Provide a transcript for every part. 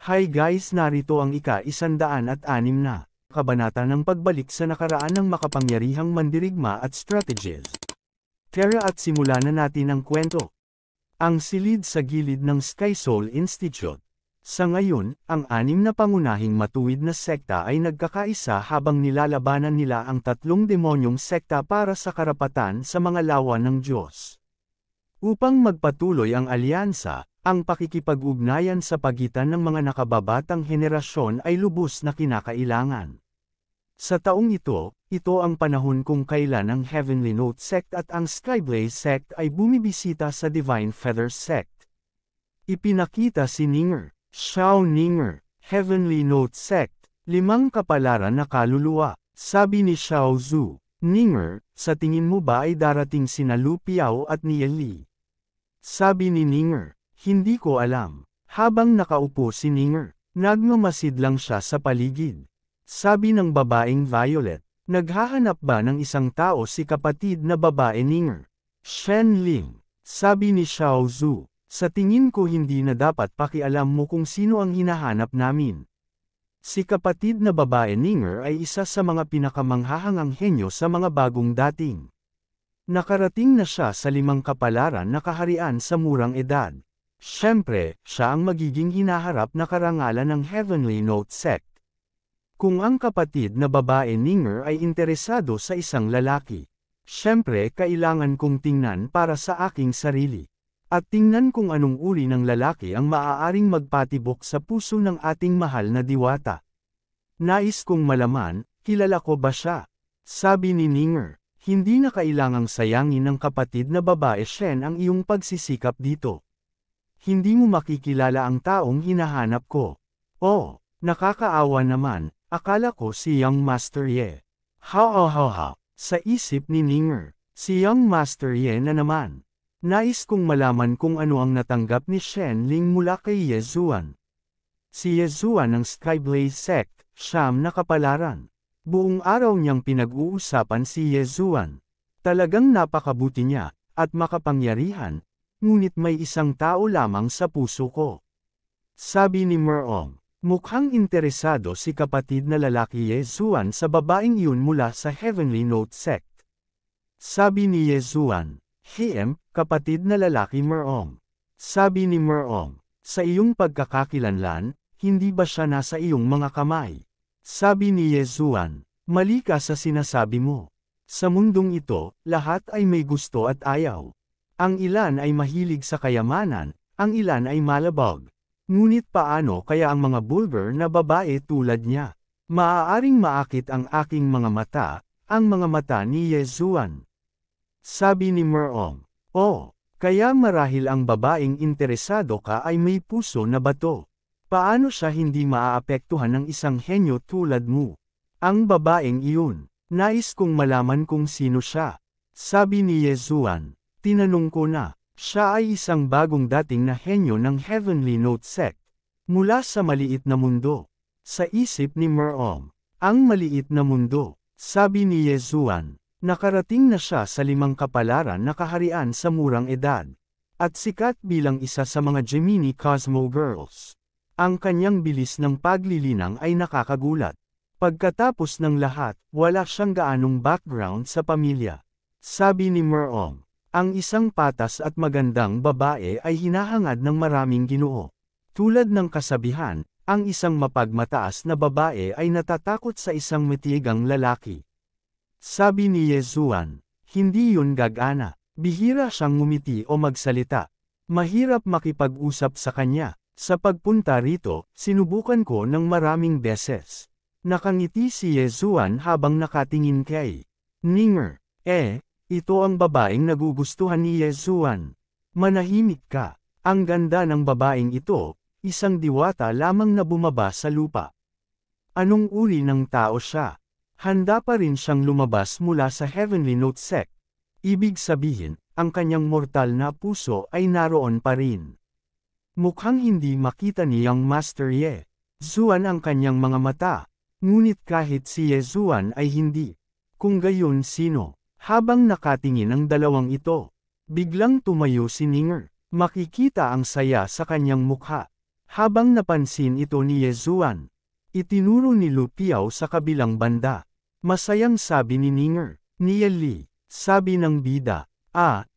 Hi guys, narito ang ika-106 na kabanata ng pagbalik sa nakaraan ng makapangyarihang mandirigma at strategies. Tara at simulan na natin ang kwento. Ang silid sa gilid ng Sky Soul Institute. Sa ngayon, ang 6 na pangunahing matuwid na sekta ay nagkakaisa habang nilalabanan nila ang 3 demonyong sekta para sa karapatan sa mga lawa ng Diyos. Upang magpatuloy ang alyansa, ang pakikipag-ugnayan sa pagitan ng mga nakababatang henerasyon ay lubos na kinakailangan. Sa taong ito ang panahon kung kailan ang Heavenly Note Sect at ang Skyblaze Sect ay bumibisita sa Divine Feather Sect. Ipinakita si Ninger, Xiao Ninger, Heavenly Note Sect, 5 kapalaran na kaluluwa. Sabi ni Xiao Zhu, Ninger, sa tingin mo ba ay darating sina Lu Piao at Nian Li? Sabi ni Ninger, hindi ko alam. Habang nakaupo si Ninger, nagmamasid lang siya sa paligid. Sabi ng babaeng Violet, naghahanap ba ng isang tao si kapatid na babae Ninger? Shen Ling, sabi ni Xiao Zhu, sa tingin ko hindi na dapat pakialam mo kung sino ang hinahanap namin. Si kapatid na babae Ninger ay isa sa mga pinakamanghahangang henyo sa mga bagong dating. Nakarating na siya sa 5 kapalaran na kaharian sa murang edad. Siyempre, siya ang magiging hinaharap na karangalan ng Heavenly Note Sect. Kung ang kapatid na babae Ninger ay interesado sa isang lalaki, siyempre kailangan kong tingnan para sa aking sarili. At tingnan kung anong uri ng lalaki ang maaaring magpatibok sa puso ng ating mahal na diwata. Nais kong malaman, kilala ko ba siya? Sabi ni Ninger, hindi na kailangang sayangin ng kapatid na babae Shen ang iyong pagsisikap dito. Hindi mo makikilala ang taong hinahanap ko. Oh, nakakaawa naman, akala ko si Young Master Ye. Ha, sa isip ni Ninger, si Young Master Ye na naman. Nais kong malaman kung ano ang natanggap ni Shen Ling mula kay Ye Zuan. Si Ye Zuan ng Skyblaze Sect, 9 na kapalaran. Buong araw niyang pinag-uusapan si Ye Zuan. Talagang napakabuti niya, at makapangyarihan, ngunit may isang tao lamang sa puso ko. Sabi ni Merong, mukhang interesado si kapatid na lalaki Ye Zuan sa babaeng iyon mula sa Heavenly Note Sect. Sabi ni Ye Zuan, kapatid na lalaki Merong. Sabi ni Merong, sa iyong pagkakakilanlan, hindi ba siya nasa iyong mga kamay? Sabi ni Ye Zuan, mali ka sa sinasabi mo. Sa mundong ito, lahat ay may gusto at ayaw. Ang ilan ay mahilig sa kayamanan, ang ilan ay malabog. Ngunit paano kaya ang mga bulgar na babae tulad niya? Maaaring maakit ang aking mga mata, ang mga mata ni Ye Zuan. Sabi ni Merong, oh, kaya marahil ang babaeng interesado ka ay may puso na bato. Paano siya hindi maaapektuhan ng isang henyo tulad mo? Ang babaeng iyon, nais kong malaman kung sino siya. Sabi ni Ye Zuan, tinanong ko na, siya ay isang bagong dating na henyo ng Heavenly Note Sect. Mula sa maliit na mundo. Sa isip ni Merong, ang maliit na mundo, sabi ni Ye Zuan, nakarating na siya sa 5 kapalaran na kaharian sa murang edad. At sikat bilang isa sa mga Gemini Cosmo Girls. Ang kanyang bilis ng paglilinang ay nakakagulat. Pagkatapos ng lahat, wala siyang gaanong background sa pamilya. Sabi ni Merong, ang isang patas at magandang babae ay hinahangad ng maraming Ginoo. Tulad ng kasabihan, ang isang mapagmataas na babae ay natatakot sa isang matigang lalaki. Sabi ni Ye Zuan, hindi yun gagana. Bihira siyang ngumiti o magsalita. Mahirap makipag-usap sa kanya. Sa pagpunta rito, sinubukan ko ng maraming beses. Nakangiti si Ye Zuan habang nakatingin kay Ninger. Ito ang babaeng nagugustuhan ni Ye Zuan. Manahimik ka. Ang ganda ng babaeng ito, isang diwata lamang na bumaba sa lupa. Anong uri ng tao siya? Handa pa rin siyang lumabas mula sa Heavenly Note Sect. Ibig sabihin, ang kanyang mortal na puso ay naroon pa rin. Mukhang hindi makita ni Young Master Ye Zuan ang kanyang mga mata, ngunit kahit si Ye Zuan ay hindi. Kung gayon sino? Habang nakatingin ang dalawang ito, biglang tumayo si Ninger. Makikita ang saya sa kanyang mukha. Habang napansin ito ni Yezuan, itinuro ni Lu Piao sa kabilang banda. Masayang sabi ni Ninger, Nieli, sabi ng bida.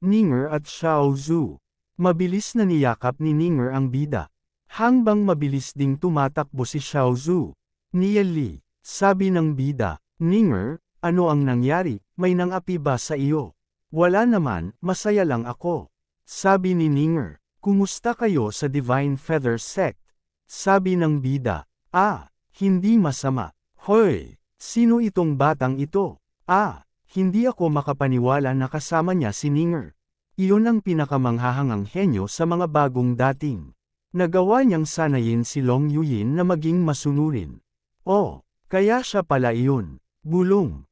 Ninger at Xiao Zhu. Mabilis na niyakap ni Ninger ang bida. Hangbang mabilis ding tumatakbo si Xiao Zhu. Nieli, sabi ng bida. Ninger, ano ang nangyari, may nangapi ba sa iyo? Wala naman, masaya lang ako. Sabi ni Ninger, kumusta kayo sa Divine Feather Sect? Sabi ng bida. Hindi masama. Hoy, sino itong batang ito? Hindi ako makapaniwala na kasama niya si Ninger. Iyon ang pinakamanghahangang henyo sa mga bagong dating. Nagawa niyang sanayin si Long Yuyin na maging masunurin. Kaya siya pala iyon. Bulong.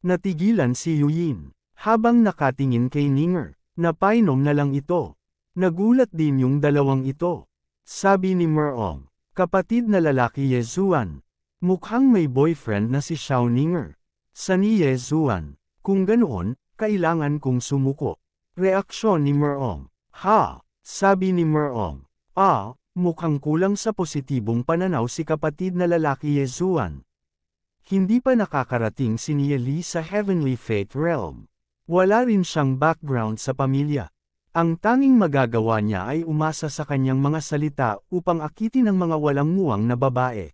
Natigilan si Yuyin. Habang nakatingin kay Ninger, napainom na lang ito. Nagulat din yung dalawang ito. Sabi ni Merong, kapatid na lalaki Yezuan. Mukhang may boyfriend na si Xiao Ninger. Sa ni Yezuan, kung ganoon, kailangan kong sumuko. Reaksyon ni Merong. Sabi ni Merong. Mukhang kulang sa positibong pananaw si kapatid na lalaki Yezuan. Hindi pa nakakarating si Nieli sa Heavenly Fate Realm. Wala rin siyang background sa pamilya. Ang tanging magagawa niya ay umasa sa kanyang mga salita upang akitin ang mga walang muwang na babae.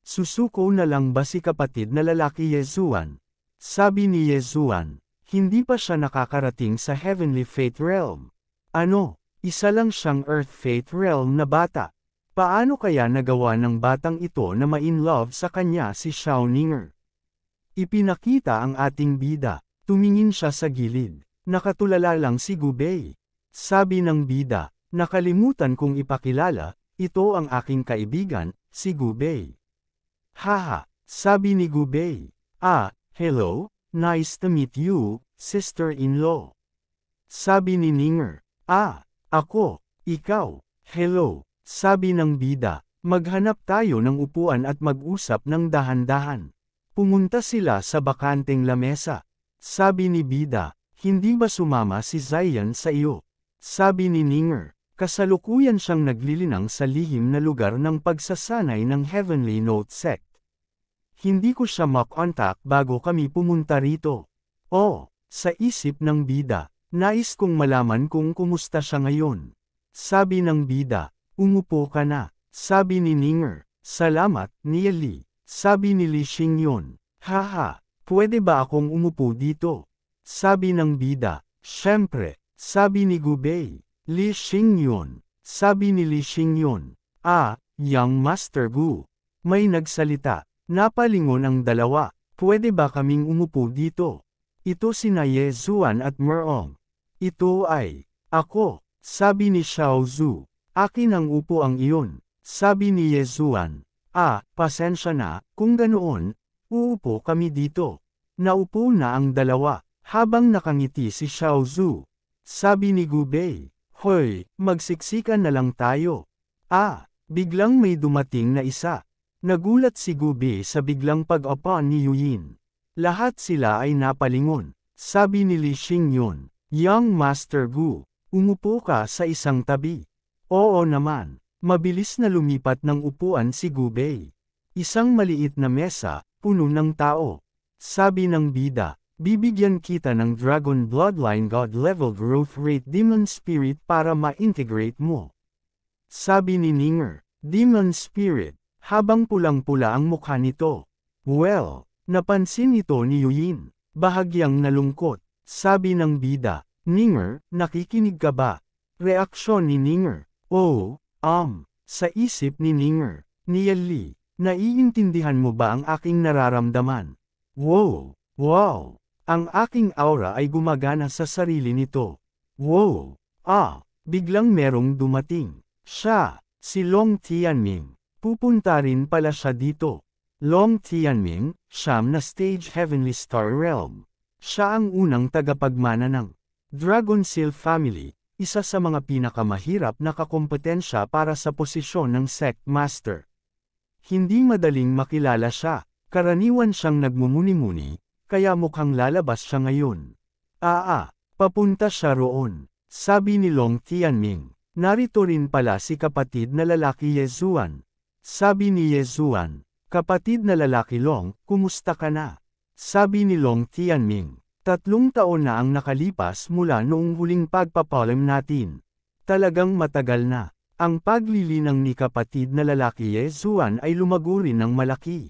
Susuko na lang ba si kapatid na lalaki Yezuan? Sabi ni Yezuan, hindi pa siya nakakarating sa Heavenly Fate Realm. Isa lang siyang Earth Fate Realm na bata. Paano kaya nagawa ng batang ito na ma-in-love sa kanya si Xiao Ninger? Ipinakita ang ating bida. Tumingin siya sa gilid. Nakatulala lang si Gubei. Sabi ng bida, nakalimutan kong ipakilala, ito ang aking kaibigan, si Gubei. Sabi ni Gubei. Hello, nice to meet you, sister-in-law. Sabi ni Ninger. Ako, ikaw, hello. Sabi ng bida, maghanap tayo ng upuan at mag-usap ng dahan-dahan. Pumunta sila sa bakanteng lamesa. Sabi ni bida, hindi ba sumama si Zion sa iyo? Sabi ni Ninger, kasalukuyan siyang naglilinang sa lihim na lugar ng pagsasanay ng Heavenly Note Sect. Hindi ko siya makontak bago kami pumunta rito. Sa isip ng bida, nais kong malaman kung kumusta siya ngayon. Sabi ng bida, umupo ka na. Sabi ni Ninger, salamat, Nieli. Sabi ni Li Xingyun, pwede ba akong umupo dito? Sabi ng bida, syempre. Sabi ni Gubei, Li Xingyun. Sabi ni Li Xingyun, Young Master Gu. May nagsalita, napalingon ang dalawa, pwede ba kaming umupo dito? Ito sina Yezuan at Merong. Ito ay, ako. Sabi ni Xiao Zhu, akin ang upuang iyon. Sabi ni Yezuan, pasensya na, kung ganoon, uupo kami dito. Naupo na ang dalawa, habang nakangiti si Xiao Zhu. Sabi ni Gubei, hoy, magsiksikan na lang tayo. Biglang may dumating na isa. Nagulat si Gubei sa biglang pag-upo ni Yuyin. Lahat sila ay napalingon. Sabi ni Li Xingyun, Young Master Gu, umupo ka sa isang tabi. Oo naman, mabilis na lumipat ng upuan si Gubei. Isang maliit na mesa, puno ng tao. Sabi ng bida, bibigyan kita ng Dragon Bloodline God Level Growth Rate Demon Spirit para ma-integrate mo. Sabi ni Ninger, Demon Spirit, habang pulang-pula ang mukha nito. Well, napansin ito ni Yuyin, bahagyang nalungkot. Sabi ng bida, Ninger, nakikinig ka ba? Reaksyon ni Ninger, sa isip ni Ninger, Nieli, naiintindihan mo ba ang aking nararamdaman? Wow! Ang aking aura ay gumagana sa sarili nito. Wow! Biglang merong dumating. Siya, si Long Tianming. Pupunta rin pala siya dito. Long Tianming, siyam na stage Heavenly Star Realm. Siya ang unang tagapagmana ng Dragon Seal Family, isa sa mga pinakamahirap na kakompetensya para sa posisyon ng Sect Master. Hindi madaling makilala siya, karaniwan siyang nagmumuni-muni, kaya mukhang lalabas siya ngayon. Papunta siya roon. Sabi ni Long Tianming, Narito rin pala si kapatid na lalaki Yezuan. Sabi ni Yezuan, kapatid na lalaki Long, kumusta ka na? Sabi ni Long Tianming, 3 taon na ang nakalipas mula noong huling pagpapalim natin. Talagang matagal na. Ang paglilinang ni kapatid na lalaki Yezuan ay lumago rin ng malaki.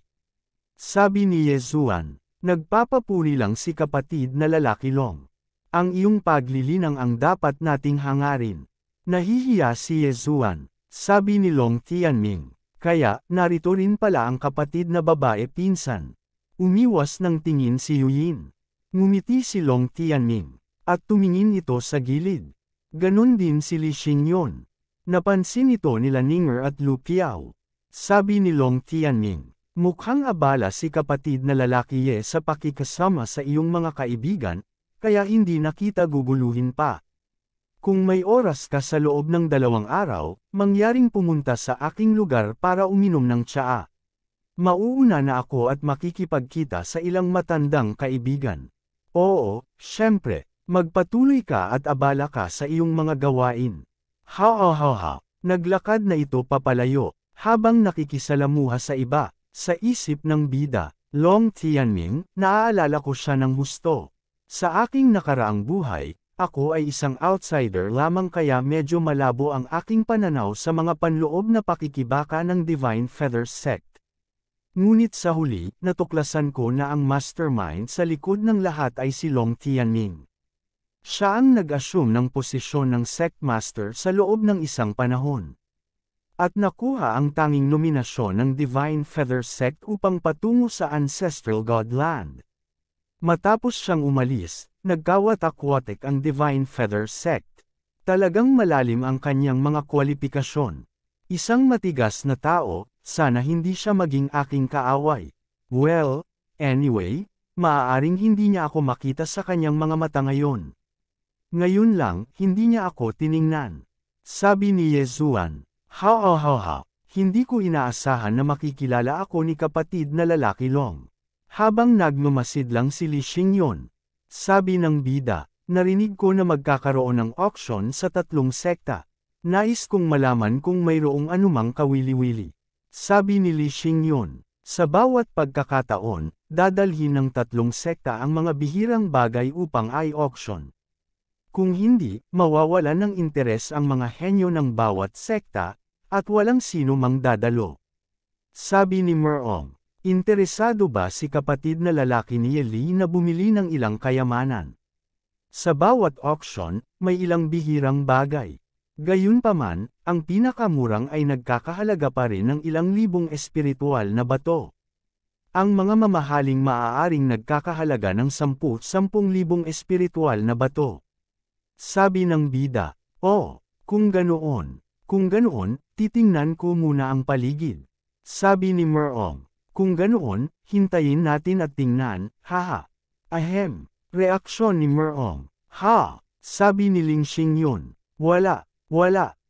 Sabi ni Yezuan, nagpapapuri lang si kapatid na lalaki Long. Ang iyong paglilinang ang dapat nating hangarin. Nahihiya si Yezuan, sabi ni Long Tianming. Kaya, narito rin pala ang kapatid na babae pinsan. Umiwas ng tingin si Yuyin. Ngumiti si Long Tianming, at tumingin ito sa gilid. Ganon din si Li Xingyon. Napansin ito nila Ninger at Lu Piao. Sabi ni Long Tianming, mukhang abala si kapatid na lalaki Ye sa pakikasama sa iyong mga kaibigan, kaya hindi nakita guguluhin pa. Kung may oras ka sa loob ng 2 araw, mangyaring pumunta sa aking lugar para uminom ng tsaa. Mauuna na ako at makikipagkita sa ilang matandang kaibigan. Oo, syempre, magpatuloy ka at abala ka sa iyong mga gawain. Ha. Naglakad na ito papalayo, habang nakikisalamuha sa iba, sa isip ng bida. Long Tianming, naaalala ko siya ng husto. Sa aking nakaraang buhay, ako ay isang outsider lamang kaya medyo malabo ang aking pananaw sa mga panloob na pakikibaka ng Divine Feather Sect. Ngunit sa huli, natuklasan ko na ang mastermind sa likod ng lahat ay si Long Tianming. Siya ang nag-assume ng posisyon ng Sect Master sa loob ng isang panahon. At nakuha ang tanging nominasyon ng Divine Feather Sect upang patungo sa Ancestral Godland. Matapos siyang umalis, nagkawatak-watik ang Divine Feather Sect. Talagang malalim ang kanyang mga kwalifikasyon. Isang matigas na tao, sana hindi siya maging aking kaaway. Well, anyway, maaaring hindi niya ako makita sa kanyang mga mata ngayon. Ngayon lang, hindi niya ako tiningnan. Sabi ni Yezuan, ha, hindi ko inaasahan na makikilala ako ni kapatid na lalaki Long. Habang nagmamasid lang si Li Xingyon. Sabi ng bida, narinig ko na magkakaroon ng auction sa 3 sekta. Nais kong malaman kung mayroong anumang kawili-wili. Sabi ni Li Xingyon, sa bawat pagkakataon, dadalhin ng 3 sekta ang mga bihirang bagay upang i-auction. Kung hindi, mawawalan ng interes ang mga henyo ng bawat sekta, at walang sino mang dadalo. Sabi ni Merong, interesado ba si kapatid na lalaki ni Li na bumili ng ilang kayamanan? Sa bawat auction, may ilang bihirang bagay. Gayunpaman, ang pinakamurang ay nagkakahalaga pa rin ng ilang libong espiritual na bato. Ang mga mamahaling maaaring nagkakahalaga ng 10,000 espiritual na bato. Sabi ng bida, kung ganoon, titingnan ko muna ang paligid. Sabi ni Merong, kung ganoon, hintayin natin at tingnan, haha. Ahem, reaksyon ni Merong, ha, sabi ni Ling Xingyon, wala,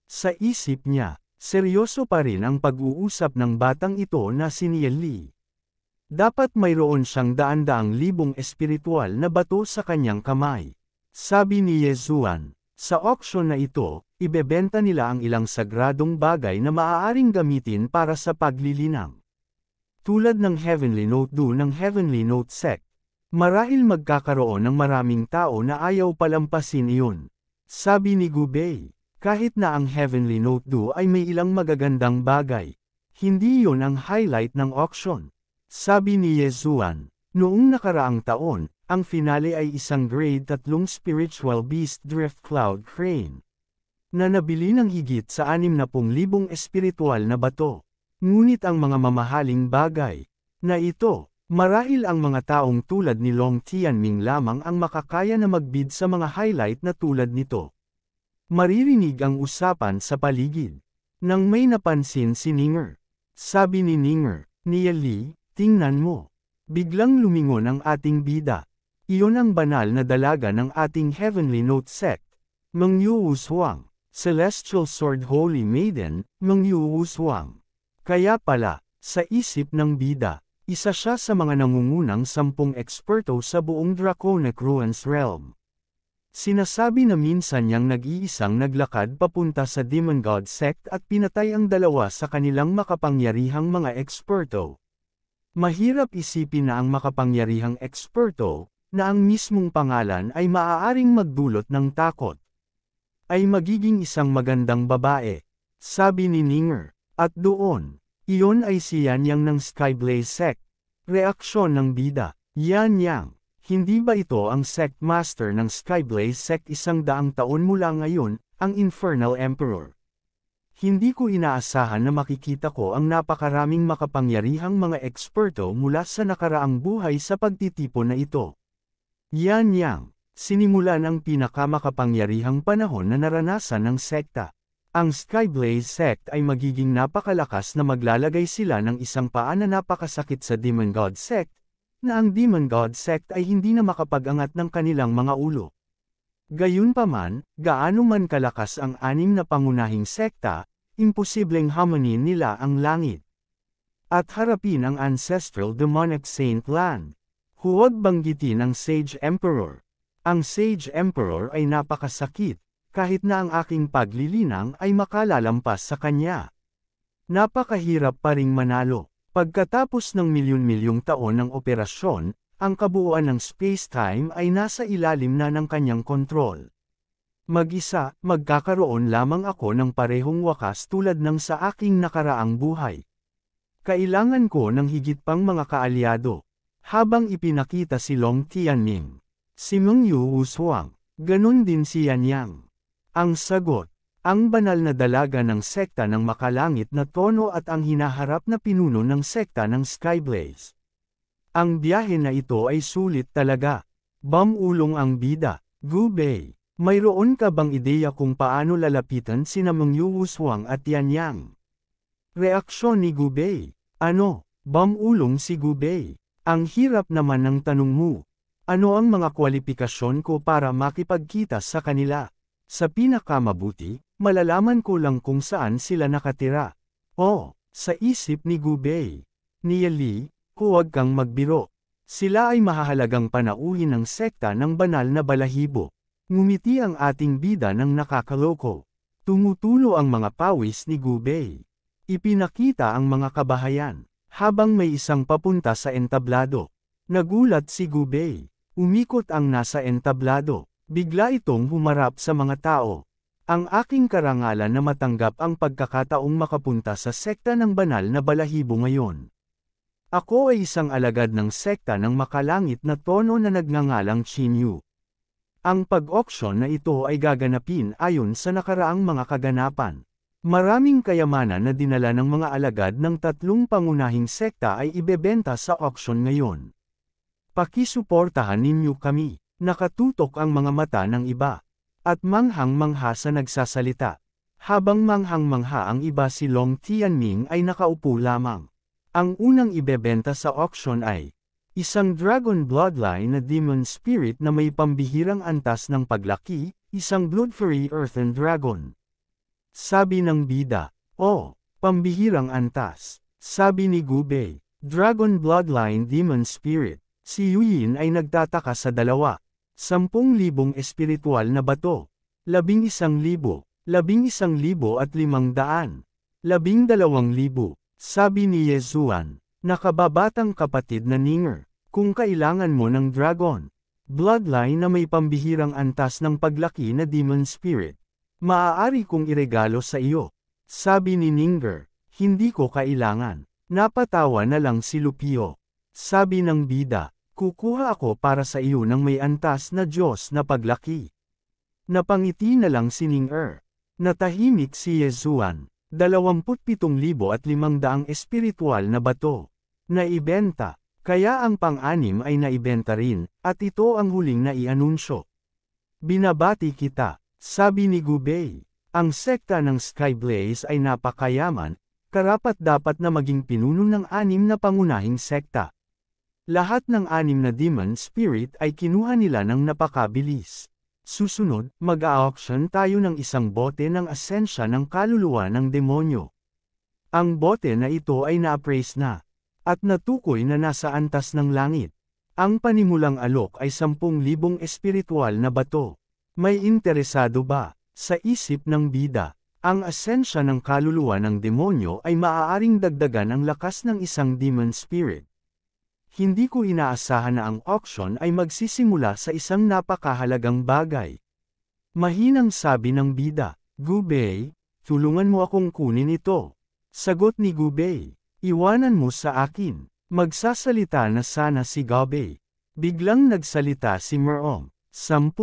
sa isip niya, seryoso pa rin ang pag-uusap ng batang ito na si Li. Dapat mayroon siyang daan-daang libong espiritual na bato sa kanyang kamay. Sabi ni Yezuan, sa auction na ito, ibebenta nila ang ilang sagradong bagay na maaaring gamitin para sa paglilinang. Tulad ng Heavenly Note Do ng Heavenly Note Sect. Marahil magkakaroon ng maraming tao na ayaw palampasin iyon. Sabi ni Gubei, kahit na ang Heavenly Note Do ay may ilang magagandang bagay. Hindi iyon ang highlight ng auction. Sabi ni Yezuan, noong nakaraang taon, ang finale ay isang grade 3 spiritual beast drift cloud crane. Na nabili ng higit sa 60,000 espiritual na bato. Ngunit ang mga mamahaling bagay na ito, marahil ang mga taong tulad ni Long Tianming lamang ang makakaya na magbid sa mga highlight na tulad nito. Maririnig ang usapan sa paligid. Nang may napansin si Ninger. Sabi ni Ninger, Nia Li, tingnan mo. Biglang lumingon ang ating bida. Iyon ang banal na dalaga ng ating Heavenly Note Sect. Meng Yu Wushuang, Celestial Sword Holy Maiden, Meng Yu Wushuang. Kaya pala, sa isip ng bida, isa siya sa mga nangungunang 10 eksperto sa buong Draconic Ruins Realm. Sinasabi na minsan niyang nag-iisang naglakad papunta sa Demon God Sect at pinatay ang dalawa sa kanilang makapangyarihang mga eksperto. Mahirap isipin na ang makapangyarihang eksperto, na ang mismong pangalan ay maaaring magdulot ng takot, ay magiging isang magandang babae, sabi ni Ninger. At doon, iyon ay si Yan Yang ng Skyblaze Sect. Reaksyon ng bida, Yan Yang. Hindi ba ito ang sect master ng Skyblaze Sect 100 taon mula ngayon, ang Infernal Emperor? Hindi ko inaasahan na makikita ko ang napakaraming makapangyarihang mga eksperto mula sa nakaraang buhay sa pagtitipon na ito. Yan Yang, sinimulan ang pinakamakapangyarihang panahon na naranasan ng sekta. Ang Skyblaze Sect ay magiging napakalakas na maglalagay sila ng isang paa na napakasakit sa Demon God Sect, na ang Demon God Sect ay hindi na makapag-angat ng kanilang mga ulo. Gayunpaman, gaano man kalakas ang 6 na pangunahing sekta, imposibleng hamunin nila ang langit. At harapin ang ancestral demonic Saint Lan. Huwag banggitin ang Sage Emperor. Ang Sage Emperor ay napakasakit, kahit na ang aking paglilinang ay makalalampas sa kanya. Napakahirap pa ring manalo. Pagkatapos ng milyon-milyong taon ng operasyon, ang kabuuan ng space-time ay nasa ilalim na ng kanyang kontrol. Mag-isa, magkakaroon lamang ako ng parehong wakas tulad ng sa aking nakaraang buhay. Kailangan ko ng higit pang mga kaalyado. Habang ipinakita si Long Tianming, si Meng Yu Wushuang, ganun din si Yan Yang. Ang sagot, ang banal na dalaga ng sekta ng makalangit na tono at ang hinaharap na pinuno ng sekta ng Skyblaze. Ang biyahe na ito ay sulit talaga. Bamulong ang bida, Gu Bei. Mayroon ka bang ideya kung paano lalapitan sina Meng Yu Wushuang at Yan Yang? Reaksyon ni Gu Bei. Ano? Bamulong si Gu Bei. Ang hirap naman ng tanong mo. Ano ang mga kwalifikasyon ko para makipagkita sa kanila? Sa pinakamabuti, malalaman ko lang kung saan sila nakatira. Oh, sa isip ni Gu Bei. Ni Li, huwag kang magbiro. Sila ay mahahalagang panauhin ng sekta ng banal na balahibo. Ngumiti ang ating bida ng nakakaloko. Tumutulo ang mga pawis ni Gu Bei. Ipinakita ang mga kabahayan, habang may isang papunta sa entablado. Nagulat si Gu Bei. Umikot ang nasa entablado. Bigla itong humarap sa mga tao. Ang aking karangalan na matanggap ang pagkakataong makapunta sa sekta ng banal na balahibo ngayon. Ako ay isang alagad ng sekta ng makalangit na tono na nagngangalang Chinyu. Ang pag-auction na ito ay gaganapin ayon sa nakaraang mga kaganapan. Maraming kayamanan na dinala ng mga alagad ng 3 pangunahing sekta ay ibebenta sa auction ngayon. Pakisuportahan ninyo kami. Nakatutok ang mga mata ng iba. At manghang-mangha sa nagsasalita. Habang manghang-mangha ang iba si Long Tianming ay nakaupo lamang. Ang unang ibebenta sa auction ay isang dragon bloodline na demon spirit na may pambihirang antas ng paglaki, isang blood-furry earthen dragon. Sabi ng bida, oh, pambihirang antas. Sabi ni Gu Bei, dragon bloodline demon spirit. Si Yuyin ay nagtataka sa dalawa. 10,000 espiritual na bato. 11,000, 11,500, 12,000. Sabi ni Yezuan, nakababatang kapatid na Ninger, kung kailangan mo ng dragon bloodline na may pambihirang antas ng paglaki na demon spirit, maaari kong iregalo sa iyo. Sabi ni Ninger, hindi ko kailangan. Napatawa na lang si Lupio. Sabi ng bida, kukuha ako para sa iyo ng may antas na Diyos na paglaki. Napangiti na lang si Ninger. Natahimik si Yezuan. 27,500 espiritual na bato. Naibenta. Kaya ang pang-anim ay naibenta rin, at ito ang huling na i-anunsyo. Binabati kita, sabi ni Gu Bei. Ang sekta ng Skyblaze ay napakayaman, karapat-dapat na maging pinuno ng 6 na pangunahing sekta. Lahat ng 6 na demon spirit ay kinuha nila ng napakabilis. Susunod, mag-a-auction tayo ng isang bote ng asensya ng kaluluwa ng demonyo. Ang bote na ito ay na-appraise na, at natukoy na nasa antas ng langit. Ang panimulang alok ay 10,000 espiritual na bato. May interesado ba? Sa isip ng bida, ang asensya ng kaluluwa ng demonyo ay maaaring dagdagan ang lakas ng isang demon spirit. Hindi ko inaasahan na ang auction ay magsisimula sa isang napakahalagang bagay. Mahinang sabi ng bida, Gubei, tulungan mo akong kunin ito. Sagot ni Gubei, iwanan mo sa akin. Magsasalita na sana si Gubei. Biglang nagsalita si Merong. 10.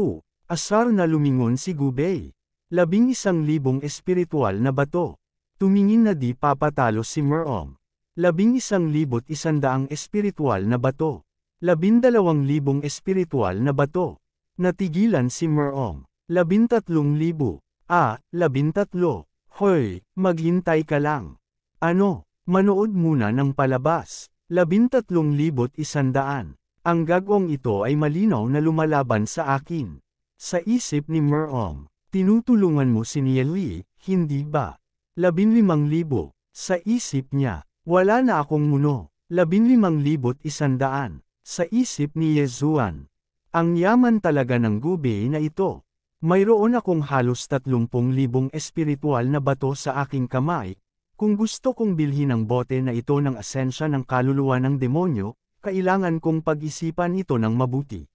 Asar na lumingon si Gubei. 11,000 espiritual na bato. Tumingin na di papatalo si Merong. 11,100 espiritual na bato. 12,000 espiritual na bato. Natigilan si Merong. 13,000. 13. Hoy, maghintay ka lang. Ano, manood muna ng palabas. 13,100. Ang gagawang ito ay malinaw na lumalaban sa akin. Sa isip ni Merong, tinutulungan mo si Nieli, hindi ba? 15,000. Sa isip niya, wala na akong muno. 15,100. Sa isip ni Yezuan, ang yaman talaga ng Gubei na ito. Mayroon akong halos 30,000 espiritual na bato sa aking kamay. Kung gusto kong bilhin ang bote na ito ng asensya ng kaluluwa ng demonyo, kailangan kong pag-isipan ito ng mabuti.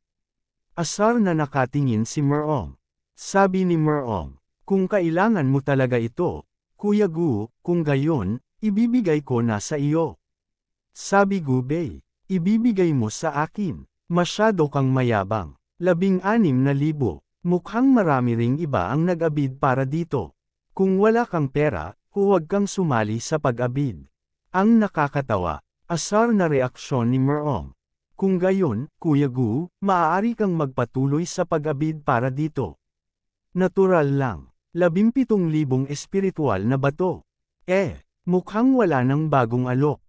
Asar na nakatingin si Merong. Sabi ni Merong, kung kailangan mo talaga ito, Kuya Gu, kung gayon, ibibigay ko na sa iyo. Sabi Gubei, ibibigay mo sa akin. Masyado kang mayabang. 16,000. Mukhang marami ring iba ang nag-abid para dito. Kung wala kang pera, huwag kang sumali sa pag-abid. Ang nakakatawa, asar na reaksyon ni Merong. Kung gayon, Kuya Gu, maaari kang magpatuloy sa pag-abid para dito. Natural lang. 17,000 espiritual na bato. Mukhang wala ng bagong alok.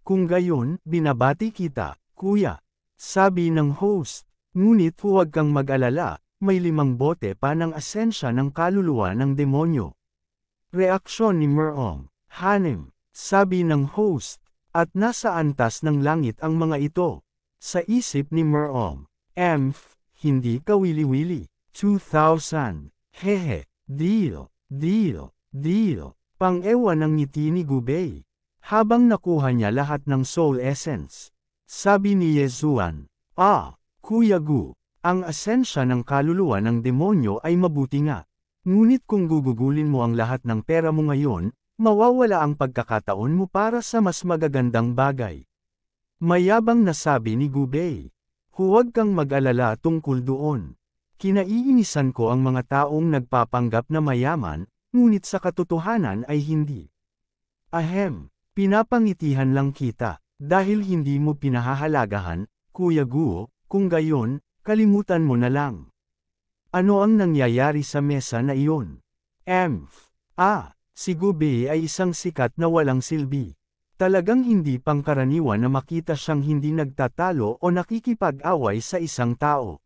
Kung gayon, binabati kita, Kuya. Sabi ng host. Ngunit huwag kang mag-alala. May 5 bote pa ng asensya ng kaluluwa ng demonyo. Reaksyon ni Merong. Hanem, sabi ng host, at nasa antas ng langit ang mga ito. Sa isip ni Merong, hindi ka wili-wili. 2,000. Hehe, deal, deal, deal. Pang-ewan ng ngiti ni Gubei. Habang nakuha niya lahat ng soul essence. Sabi ni Yezuan, Kuya Gu. Ang asensya ng kaluluwa ng demonyo ay mabuti nga. Ngunit kung gugugulin mo ang lahat ng pera mo ngayon, mawawala ang pagkakataon mo para sa mas magagandang bagay. Mayabang na sabi ni Gubei. Huwag kang mag-alala tungkol doon. Kinaiinisan ko ang mga taong nagpapanggap na mayaman, ngunit sa katotohanan ay hindi. Pinapangitihan lang kita, dahil hindi mo pinahahalagahan, Kuya Gu, kung gayon, kalimutan mo na lang. Ano ang nangyayari sa mesa na iyon? Si Gubei ay isang sikat na walang silbi. Talagang hindi pangkaraniwan na makita siyang hindi nagtatalo o nakikipag-away sa isang tao.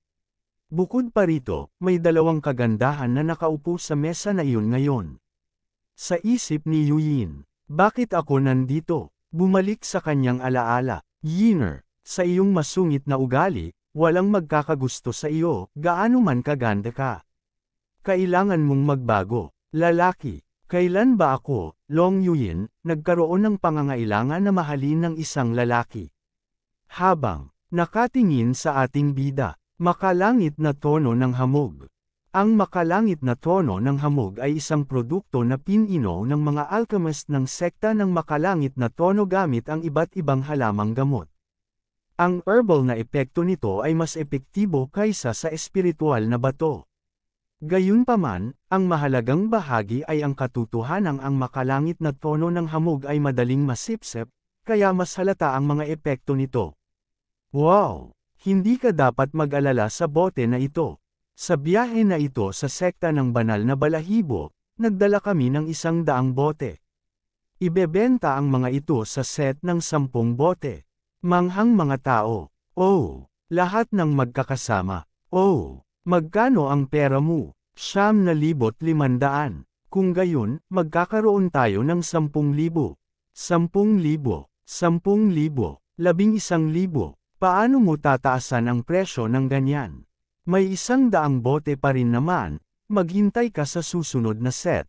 Bukod pa rito, may 2 kagandahan na nakaupo sa mesa na iyon ngayon. Sa isip ni Yuyin, bakit ako nandito? Bumalik sa kanyang alaala. Yiner, sa iyong masungit na ugali, walang magkakagusto sa iyo, gaano man kaganda ka. Kailangan mong magbago, lalaki. Kailan ba ako, Long Yuyin, nagkaroon ng pangangailangan na mahalin ng isang lalaki? Habang nakatingin sa ating bida, makalangit na tono ng hamog. Ang makalangit na tono ng hamog ay isang produkto na pinino ng mga alchemist ng sekta ng makalangit na tono gamit ang iba't ibang halamang gamot. Ang herbal na epekto nito ay mas epektibo kaysa sa espiritual na bato. Gayunpaman, ang mahalagang bahagi ay ang katotohanang ang makalangit na tono ng hamog ay madaling masipsip, kaya mas halata ang mga epekto nito. Wow! Hindi ka dapat mag-alala sa bote na ito. Sa biyahe na ito sa sekta ng banal na balahibo, nagdala kami ng 100 bote. Ibebenta ang mga ito sa set ng 10 bote. Manghang mga tao. Lahat ng magkakasama. Magkano ang pera mo? 9,500. Kung gayon, magkakaroon tayo ng 10,000. 10,000. 10,000. 11,000. Paano mo tataasan ang presyo ng ganyan? May 100 bote pa rin naman, maghintay ka sa susunod na set.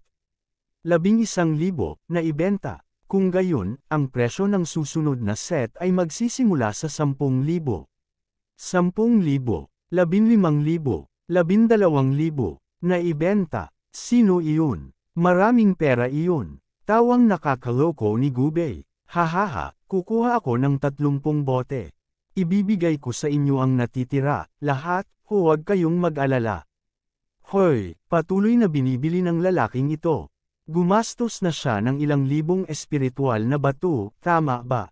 11,000 na ibenta. Kung gayon, ang presyo ng susunod na set ay magsisimula sa 10,000. 10,000, 15,000, 12,000, na ibenta. Sino iyon? Maraming pera iyon. Tawang nakakaloko ni Gubei. Hahaha, kukuha ako ng 30 bote. Ibibigay ko sa inyo ang natitira, lahat, huwag kayong mag-alala. Hoy, patuloy na binibili ng lalaking ito. Gumastos na siya ng ilang libong espiritual na bato, tama ba?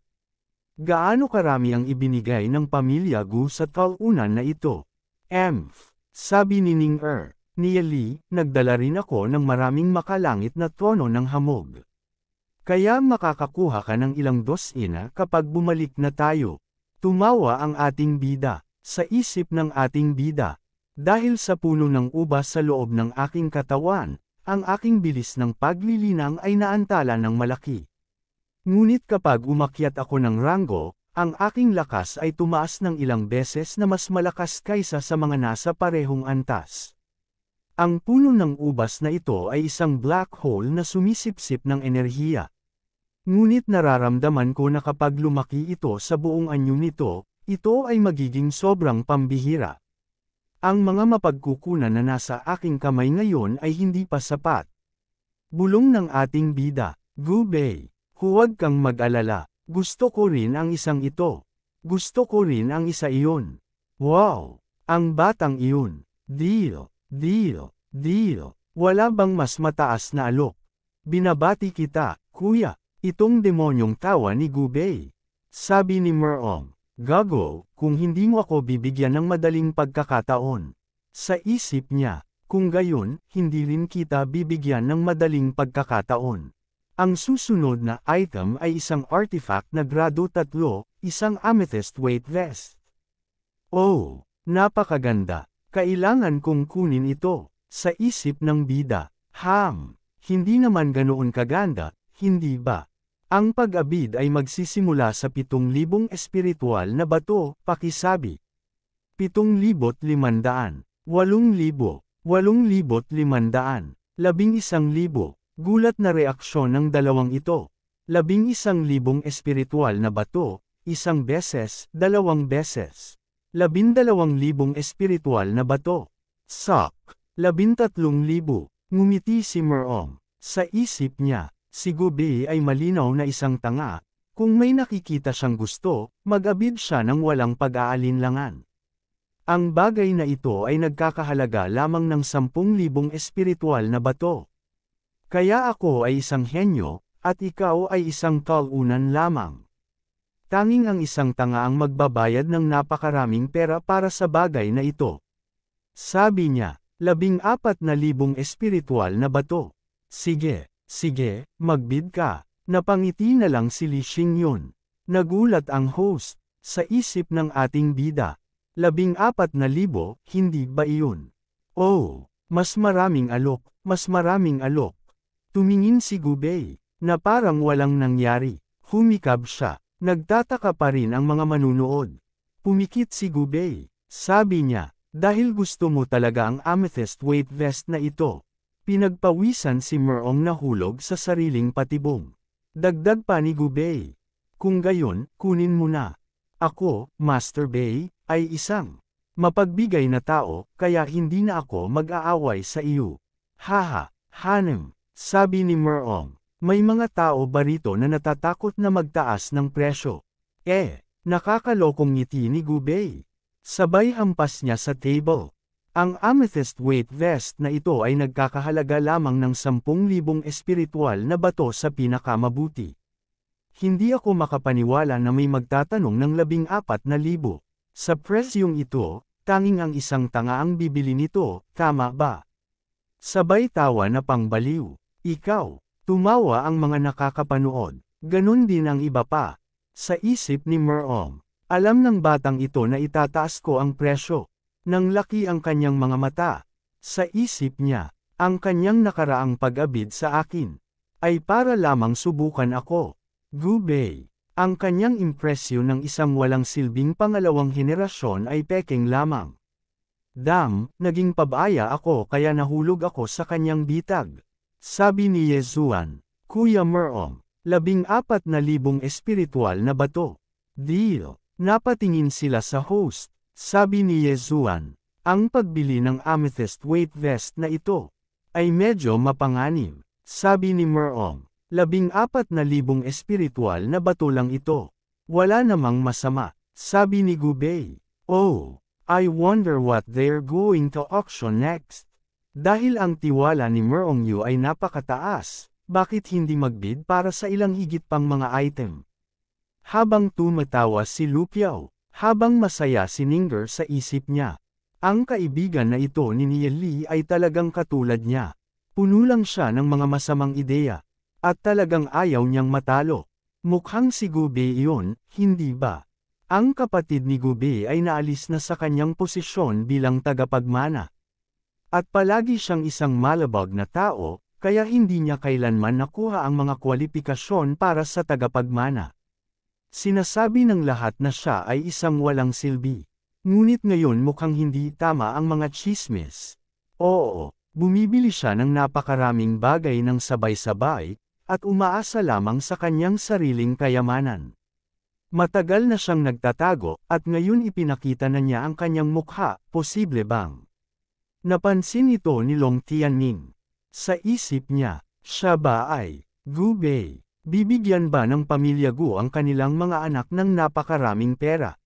Gaano karami ang ibinigay ng pamilya Gu sa talunan na ito? Sabi ni Ning Ni Li, nagdala rin ako ng maraming makalangit na tono ng hamog. Kaya makakakuha ka ng ilang dosina kapag bumalik na tayo. Tumawa ang ating bida, sa isip ng ating bida. Dahil sa puno ng ubas sa loob ng aking katawan, ang aking bilis ng paglilinang ay naantala ng malaki. Ngunit kapag umakyat ako ng ranggo, ang aking lakas ay tumaas ng ilang beses na mas malakas kaysa sa mga nasa parehong antas. Ang puno ng ubas na ito ay isang black hole na sumisipsip ng enerhiya. Ngunit nararamdaman ko na kapag lumaki ito sa buong anyo nito, ito ay magiging sobrang pambihira. Ang mga mapagkukunan na nasa aking kamay ngayon ay hindi pa sapat. Bulong ng ating bida, Gubei, huwag kang mag-alala, gusto ko rin ang isang ito. Gusto ko rin ang isa iyon. Wow! Ang batang iyon. Deal, deal, deal. Wala bang mas mataas na alok? Binabati kita, kuya. Itong demonyong tawa ni Gubei. Sabi ni Merong. Gago, kung hindi mo ako bibigyan ng madaling pagkakataon. Sa isip niya, kung gayon, hindi rin kita bibigyan ng madaling pagkakataon. Ang susunod na item ay isang artifact na grado 3, isang amethyst weight vest. Oh, napakaganda. Kailangan kong kunin ito. Sa isip ng bida. Hindi naman ganoon kaganda, hindi ba? Ang pag-abid ay magsisimula sa 7,000 espiritual na bato, pakisabi. 7,500, 8,000, 8,500, 11,000, gulat na reaksyon ng dalawang ito. 11,000 espiritual na bato, isang beses, 2 beses. 12,000 espiritual na bato. Sak, 13,000, ngumiti si Merong. Sa isip niya, si Gubei ay malinaw na isang tanga. Kung may nakikita siyang gusto, mag-abid siya ng walang pag-aalinlangan. Ang bagay na ito ay nagkakahalaga lamang ng 10,000 espiritual na bato. Kaya ako ay isang henyo, at ikaw ay isang talunan lamang. Tanging ang isang tanga ang magbabayad ng napakaraming pera para sa bagay na ito. Sabi niya, 14,000 espiritual na bato. Sige. Sige, magbid ka. Napangiti na lang si Li Xingyun. Nagulat ang host. Sa isip ng ating bida. 14,000, hindi ba iyon? Oh, mas maraming alok, mas maraming alok. Tumingin si Gubei, na parang walang nangyari. Humikab siya. Nagtataka pa rin ang mga manunood. Pumikit si Gubei. Sabi niya, dahil gusto mo talaga ang amethyst weight vest na ito. Pinagpawisan si Merong nahulog sa sariling patibong. Dagdag pa ni Gubei. Kung gayon, kunin mo na. Ako, Master Bei, ay isang mapagbigay na tao, kaya hindi na ako mag-aaway sa iyo. Haha, hanem, sabi ni Merong. May mga tao ba rito na natatakot na magtaas ng presyo? Nakakalokong ngiti ni Gubei. Sabay hampas niya sa table. Ang amethyst weight vest na ito ay nagkakahalaga lamang ng 10,000 espiritual na bato sa pinakamabuti. Hindi ako makapaniwala na may magtatanong ng 14,000. Sa presyong ito, tanging ang isang tanga ang bibili nito, tama ba? Sabay tawa na pangbaliw. Ikaw, tumawa ang mga nakakapanood. Ganon din ang iba pa. Sa isip ni Merong, alam ng batang ito na itataas ko ang presyo. Nang laki ang kanyang mga mata. Sa isip niya, ang kanyang nakaraang pag-abid sa akin, ay para lamang subukan ako. Gubei, ang kanyang impresyon ng isang walang silbing pangalawang henerasyon ay pekeng lamang. Naging pabaya ako kaya nahulog ako sa kanyang bitag. Sabi ni Yezuan, Kuya Merong, 14,000 espiritual na bato. Deal. Napatingin sila sa host. Sabi ni Yezuan, ang pagbili ng amethyst weight vest na ito ay medyo mapanganib. Sabi ni Merong, 14,000 espiritual na bato lang ito. Wala namang masama. Sabi ni Gubei, oh, I wonder what they're going to auction next. Dahil ang tiwala ni Merong Yu ay napakataas, bakit hindi magbid para sa ilang higit pang mga item? Habang tumatawa si Lu Piao, habang masaya si Ninger sa isip niya. Ang kaibigan na ito ni Nieli ay talagang katulad niya. Puno lang siya ng mga masamang ideya. At talagang ayaw niyang matalo. Mukhang si Gubei iyon, hindi ba? Ang kapatid ni Gubei ay naalis na sa kanyang posisyon bilang tagapagmana. At palagi siyang isang malabag na tao, kaya hindi niya kailanman nakuha ang mga kwalifikasyon para sa tagapagmana. Sinasabi ng lahat na siya ay isang walang silbi. Ngunit ngayon mukhang hindi tama ang mga tsismis. Oo, bumibili siya ng napakaraming bagay ng sabay-sabay, at umaasa lamang sa kanyang sariling kayamanan. Matagal na siyang nagtatago, at ngayon ipinakita na niya ang kanyang mukha, posible bang? Napansin ito ni Long Tianming. Sa isip niya, siya ba ay Gubei? Bibigyan ba ng pamilya Gu ang kanilang mga anak ng napakaraming pera?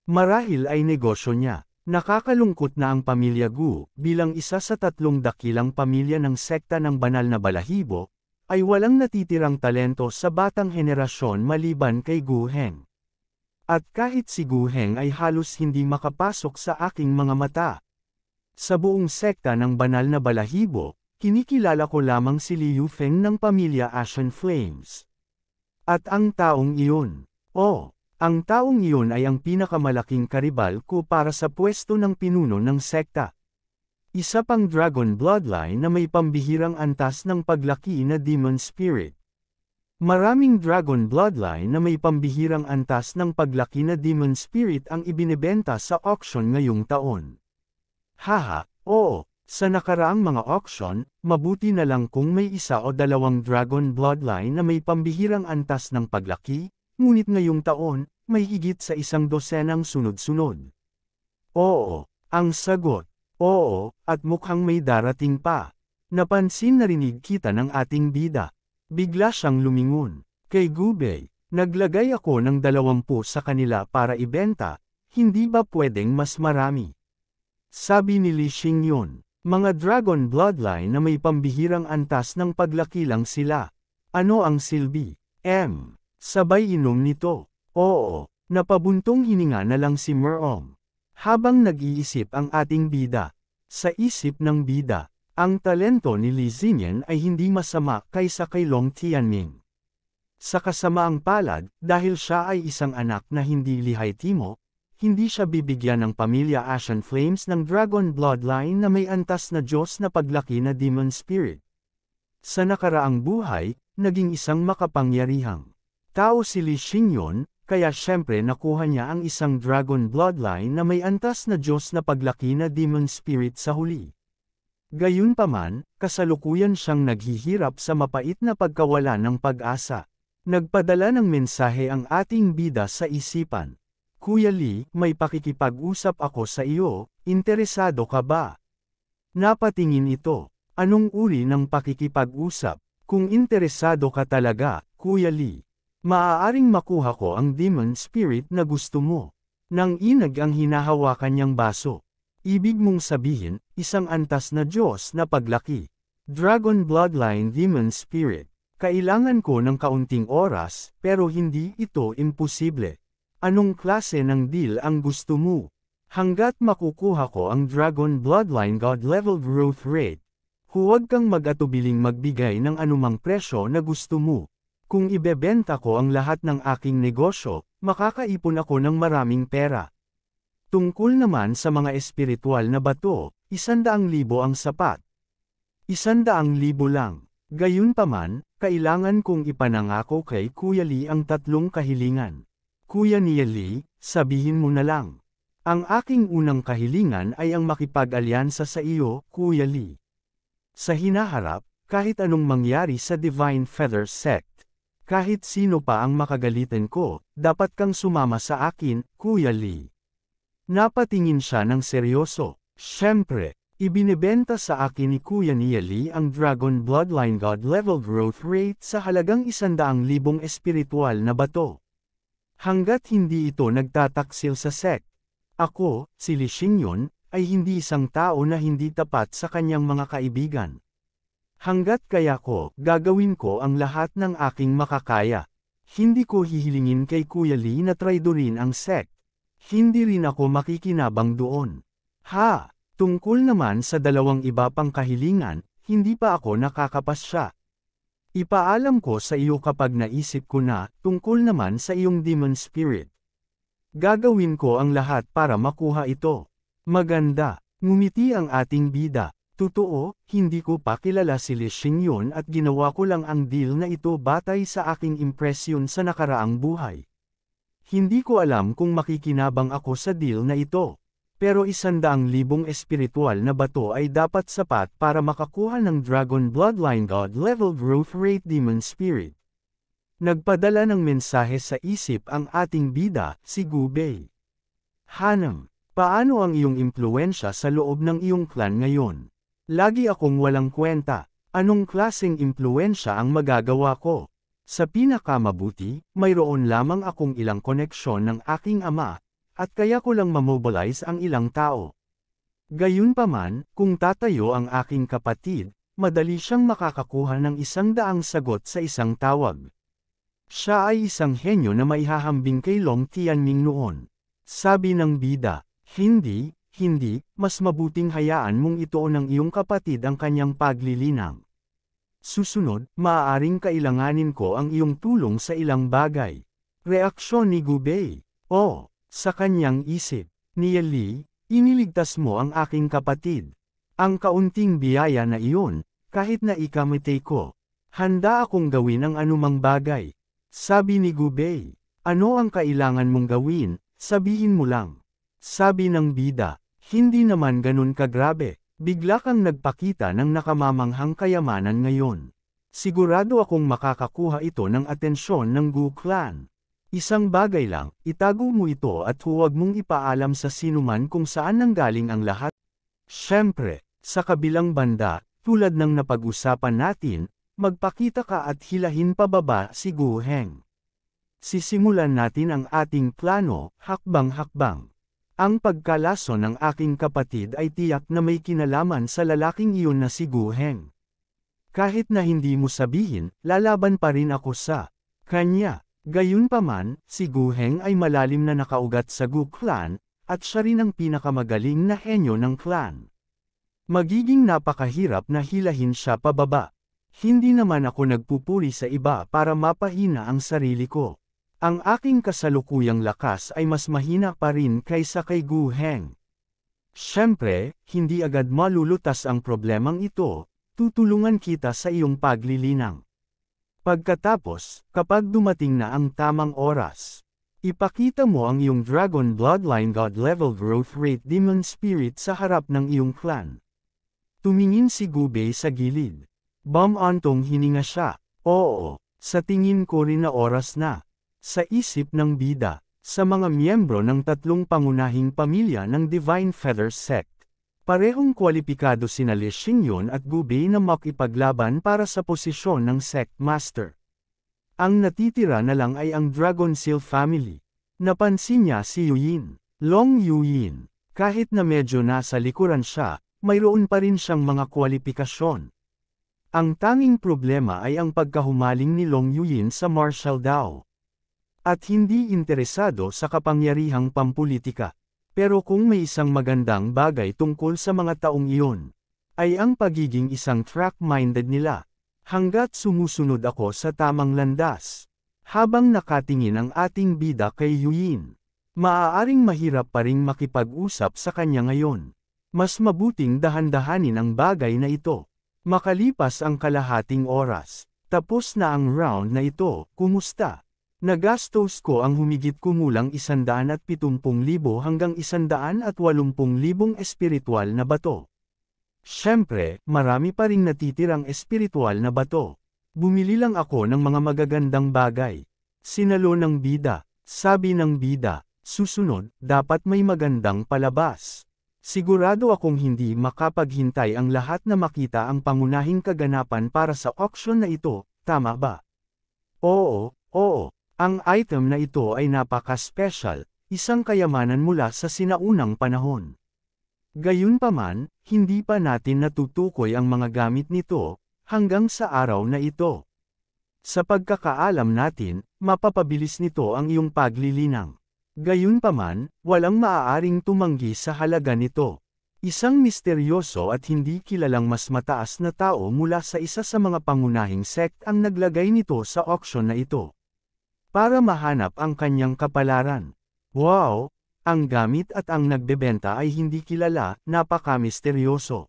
Marahil ay negosyo niya. Nakakalungkot na ang pamilya Gu, bilang isa sa 3 dakilang pamilya ng sekta ng banal na balahibo, ay walang natitirang talento sa batang henerasyon maliban kay Gu Heng. At kahit si Gu Heng ay halos hindi makapasok sa aking mga mata. Sa buong sekta ng banal na balahibo, kinikilala ko lamang si Liu Feng ng pamilya Ashen Flames. At ang taong iyon, ang taong iyon ay ang pinakamalaking karibal ko para sa pwesto ng pinuno ng sekta. Isa pang dragon bloodline na may pambihirang antas ng paglaki na demon spirit. Maraming dragon bloodline na may pambihirang antas ng paglaki na demon spirit ang ibinebenta sa auction ngayong taon. Haha, oo. Sa nakaraang mga auction, mabuti na lang kung may 1 o 2 dragon bloodline na may pambihirang antas ng paglaki, ngunit ngayong taon, may higit sa 1 dosenang sunod-sunod. Oo, ang sagot. Oo, at mukhang may darating pa. Napansin narinig kita ng ating bida. Bigla siyang lumingon. Kay Gubei, naglagay ako ng 20 sa kanila para ibenta, hindi ba pwedeng mas marami? Sabi ni Li Xingyun. Mga dragon bloodline na may pambihirang antas ng paglaki lang sila. Ano ang silbi? Sabay inom nito. Oo, napabuntong hininga na lang si Merong. Habang nag-iisip ang ating bida. Sa isip ng bida, ang talento ni Li Xinyan ay hindi masama kaysa kay Long Tianming. Sa kasamaang palad, dahil siya ay isang anak na hindi lihay timo, hindi siya bibigyan ng pamilya Ashen Flames ng dragon bloodline na may antas na Diyos na paglaki na demon spirit. Sa nakaraang buhay, naging isang makapangyarihang tao si Li Xingyun, kaya syempre nakuha niya ang isang dragon bloodline na may antas na Diyos na paglaki na demon spirit sa huli. Gayunpaman, kasalukuyan siyang naghihirap sa mapait na pagkawala ng pag-asa. Nagpadala ng mensahe ang ating bida sa isipan. Kuya Li, may pakikipag-usap ako sa iyo, interesado ka ba? Napatingin ito. Anong uri ng pakikipag-usap? Kung interesado ka talaga, Kuya Li, maaaring makuha ko ang demon spirit na gusto mo. Nang inag ang hinahawakan niyang baso. Ibig mong sabihin, isang antas na Diyos na paglaki. Dragon bloodline demon spirit. Kailangan ko ng kaunting oras, pero hindi ito imposible. Anong klase ng deal ang gusto mo? Hanggat makukuha ko ang Dragon Bloodline God level growth rate, huwag kang mag-atubiling magbigay ng anumang presyo na gusto mo. Kung ibebenta ko ang lahat ng aking negosyo, makakaipon ako ng maraming pera. Tungkol naman sa mga espiritual na bato, 100,000 ang sapat. 100,000 lang. Gayunpaman, kailangan kong ipanangako kay Kuya Li ang 3 kahilingan. Kuya Nieli, sabihin mo na lang. Ang aking unang kahilingan ay ang makipag-alyansa sa iyo, Kuya Lee. Sa hinaharap, kahit anong mangyari sa Divine Feather Sect, kahit sino pa ang makagalitan ko, dapat kang sumama sa akin, Kuya Lee. Napatingin siya ng seryoso. Siyempre, ibinebenta sa akin ni Kuya Lee ang Dragon Bloodline God level growth rate sa halagang 100,000 espiritual na bato. Hanggat hindi ito nagtataksil sa sect, ako, si Li Xingyun, ay hindi isang tao na hindi tapat sa kanyang mga kaibigan. Hanggat kaya ko, gagawin ko ang lahat ng aking makakaya. Hindi ko hihilingin kay Kuya Lee na traidorin ang sect. Hindi rin ako makikinabang doon. Tungkol naman sa dalawang iba pang kahilingan, hindi pa ako nakakapasya. Ipaalam ko sa iyo kapag naisip ko na, tungkol naman sa iyong demon spirit. Gagawin ko ang lahat para makuha ito. Maganda, ngumiti ang ating bida. Totoo, hindi ko pa kilala si Li Xingyun at ginawa ko lang ang deal na ito batay sa aking impresyon sa nakaraang buhay. Hindi ko alam kung makikinabang ako sa deal na ito. Pero 100,000 espiritual na bato ay dapat sapat para makakuha ng Dragon Bloodline God level growth rate demon spirit. Nagpadala ng mensahe sa isip ang ating bida, si Gu Bei. Hanam, paano ang iyong impluensya sa loob ng iyong clan ngayon? Lagi akong walang kwenta. Anong klaseng impluensya ang magagawa ko? Sa pinakamabuti, mayroon lamang akong ilang koneksyon ng aking ama, at kaya ko lang mamobilize ang ilang tao. Gayunpaman, kung tatayo ang aking kapatid, madali siyang makakakuha ng 100 sagot sa isang tawag. Siya ay isang henyo na maihahambing kay Long Tianming noon. Sabi ng bida, hindi, mas mabuting hayaan mong ito ng iyong kapatid ang kanyang paglilinang. Susunod, maaaring kailanganin ko ang iyong tulong sa ilang bagay. Reaksyon ni Gu Bei. Sa kanyang isip, ni Lee, iniligtas mo ang aking kapatid. Ang kaunting biyaya na iyon, kahit na ikamitay ko, handa akong gawin ang anumang bagay. Sabi ni Gu Bei, ano ang kailangan mong gawin, sabihin mo lang. Sabi ng bida, hindi naman ganun kagrabe, bigla kang nagpakita ng nakamamanghang kayamanan ngayon. Sigurado akong makakakuha ito ng atensyon ng Gu Clan. Isang bagay lang, itago mo ito at huwag mong ipaalam sa sinuman kung saan nanggaling ang lahat. Siyempre, sa kabilang banda, tulad ng napag-usapan natin, magpakita ka at hilahin pababa si Gu Heng. Sisimulan natin ang ating plano, hakbang-hakbang. Ang pagkalaso ng aking kapatid ay tiyak na may kinalaman sa lalaking iyon na si Gu Heng. Kahit na hindi mo sabihin, lalaban pa rin ako sa kanya. Gayunpaman, si Gu Heng ay malalim na nakaugat sa Gu Clan, at siya rin ang pinakamagaling na henyo ng clan. Magiging napakahirap na hilahin siya pababa. Hindi naman ako nagpupuri sa iba para mapahina ang sarili ko. Ang aking kasalukuyang lakas ay mas mahina pa rin kaysa kay Gu Heng. Siyempre, hindi agad malulutas ang problemang ito, tutulungan kita sa iyong paglilinang. Pagkatapos, kapag dumating na ang tamang oras, ipakita mo ang iyong Dragon Bloodline God level growth rate demon spirit sa harap ng iyong clan. Tumingin si Gu Bei sa gilid. Bumantong hininga siya. Oo, sa tingin ko rin na oras na. Sa isip ng bida, sa mga miyembro ng 3 pangunahing pamilya ng Divine Feather Sect. Parehong kwalipikado sina Li Xingyun at Gu Bei na makipaglaban para sa posisyon ng Sect Master. Ang natitira na lang ay ang Dragon Seal family. Napansin niya si Yuyin, Long Yuyin. Kahit na medyo nasa likuran siya, mayroon pa rin siyang mga kwalifikasyon. Ang tanging problema ay ang pagkahumaling ni Long Yuyin sa martial Dao. At hindi interesado sa kapangyarihang pampulitika. Pero kung may isang magandang bagay tungkol sa mga taong iyon, ay ang pagiging isang track-minded nila. Hanggat sumusunod ako sa tamang landas. Habang nakatingin ang ating bida kay Yuyin, maaaring mahirap pa ring makipag-usap sa kanya ngayon. Mas mabuting dahan-dahanin ang bagay na ito. Makalipas ang kalahating oras, tapos na ang round na ito, kumusta? Nagastos ko ang humigit kumulang 170,000 hanggang 180,000 espiritual na bato. Siyempre, marami pa ring natitirang espiritual na bato. Bumili lang ako ng mga magagandang bagay. Sinalo ng bida. Sabi ng bida, susunod, dapat may magandang palabas. Sigurado akong hindi makapaghintay ang lahat na makita ang pangunahing kaganapan para sa auction na ito, tama ba? Oo, oo. Ang item na ito ay napaka-special, isang kayamanan mula sa sinaunang panahon. Gayunpaman, hindi pa natin natutukoy ang mga gamit nito, hanggang sa araw na ito. Sa pagkakaalam natin, mapapabilis nito ang iyong paglilinang. Gayunpaman, walang maaaring tumanggi sa halaga nito. Isang misteryoso at hindi kilalang mas mataas na tao mula sa isa sa mga pangunahing sect ang naglagay nito sa auction na ito. Para mahanap ang kanyang kapalaran. Wow! Ang gamit at ang nagbebenta ay hindi kilala, napaka-misteryoso.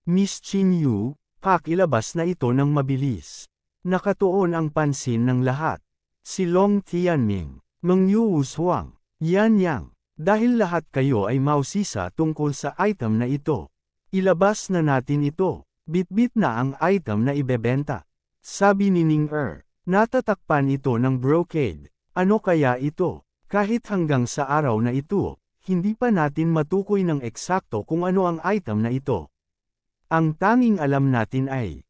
Miss Chin Yu, pakilabas na ito ng mabilis. Nakatuon ang pansin ng lahat. Si Long Tianming, Meng Yu Huang, Yan Yang, dahil lahat kayo ay mausisa tungkol sa item na ito. Ilabas na natin ito, bitbit na ang item na ibebenta. Sabi ni Ning natatakpan ito ng brocade. Ano kaya ito? Kahit hanggang sa araw na ito, hindi pa natin matukoy ng eksakto kung ano ang item na ito. Ang tanging alam natin ay,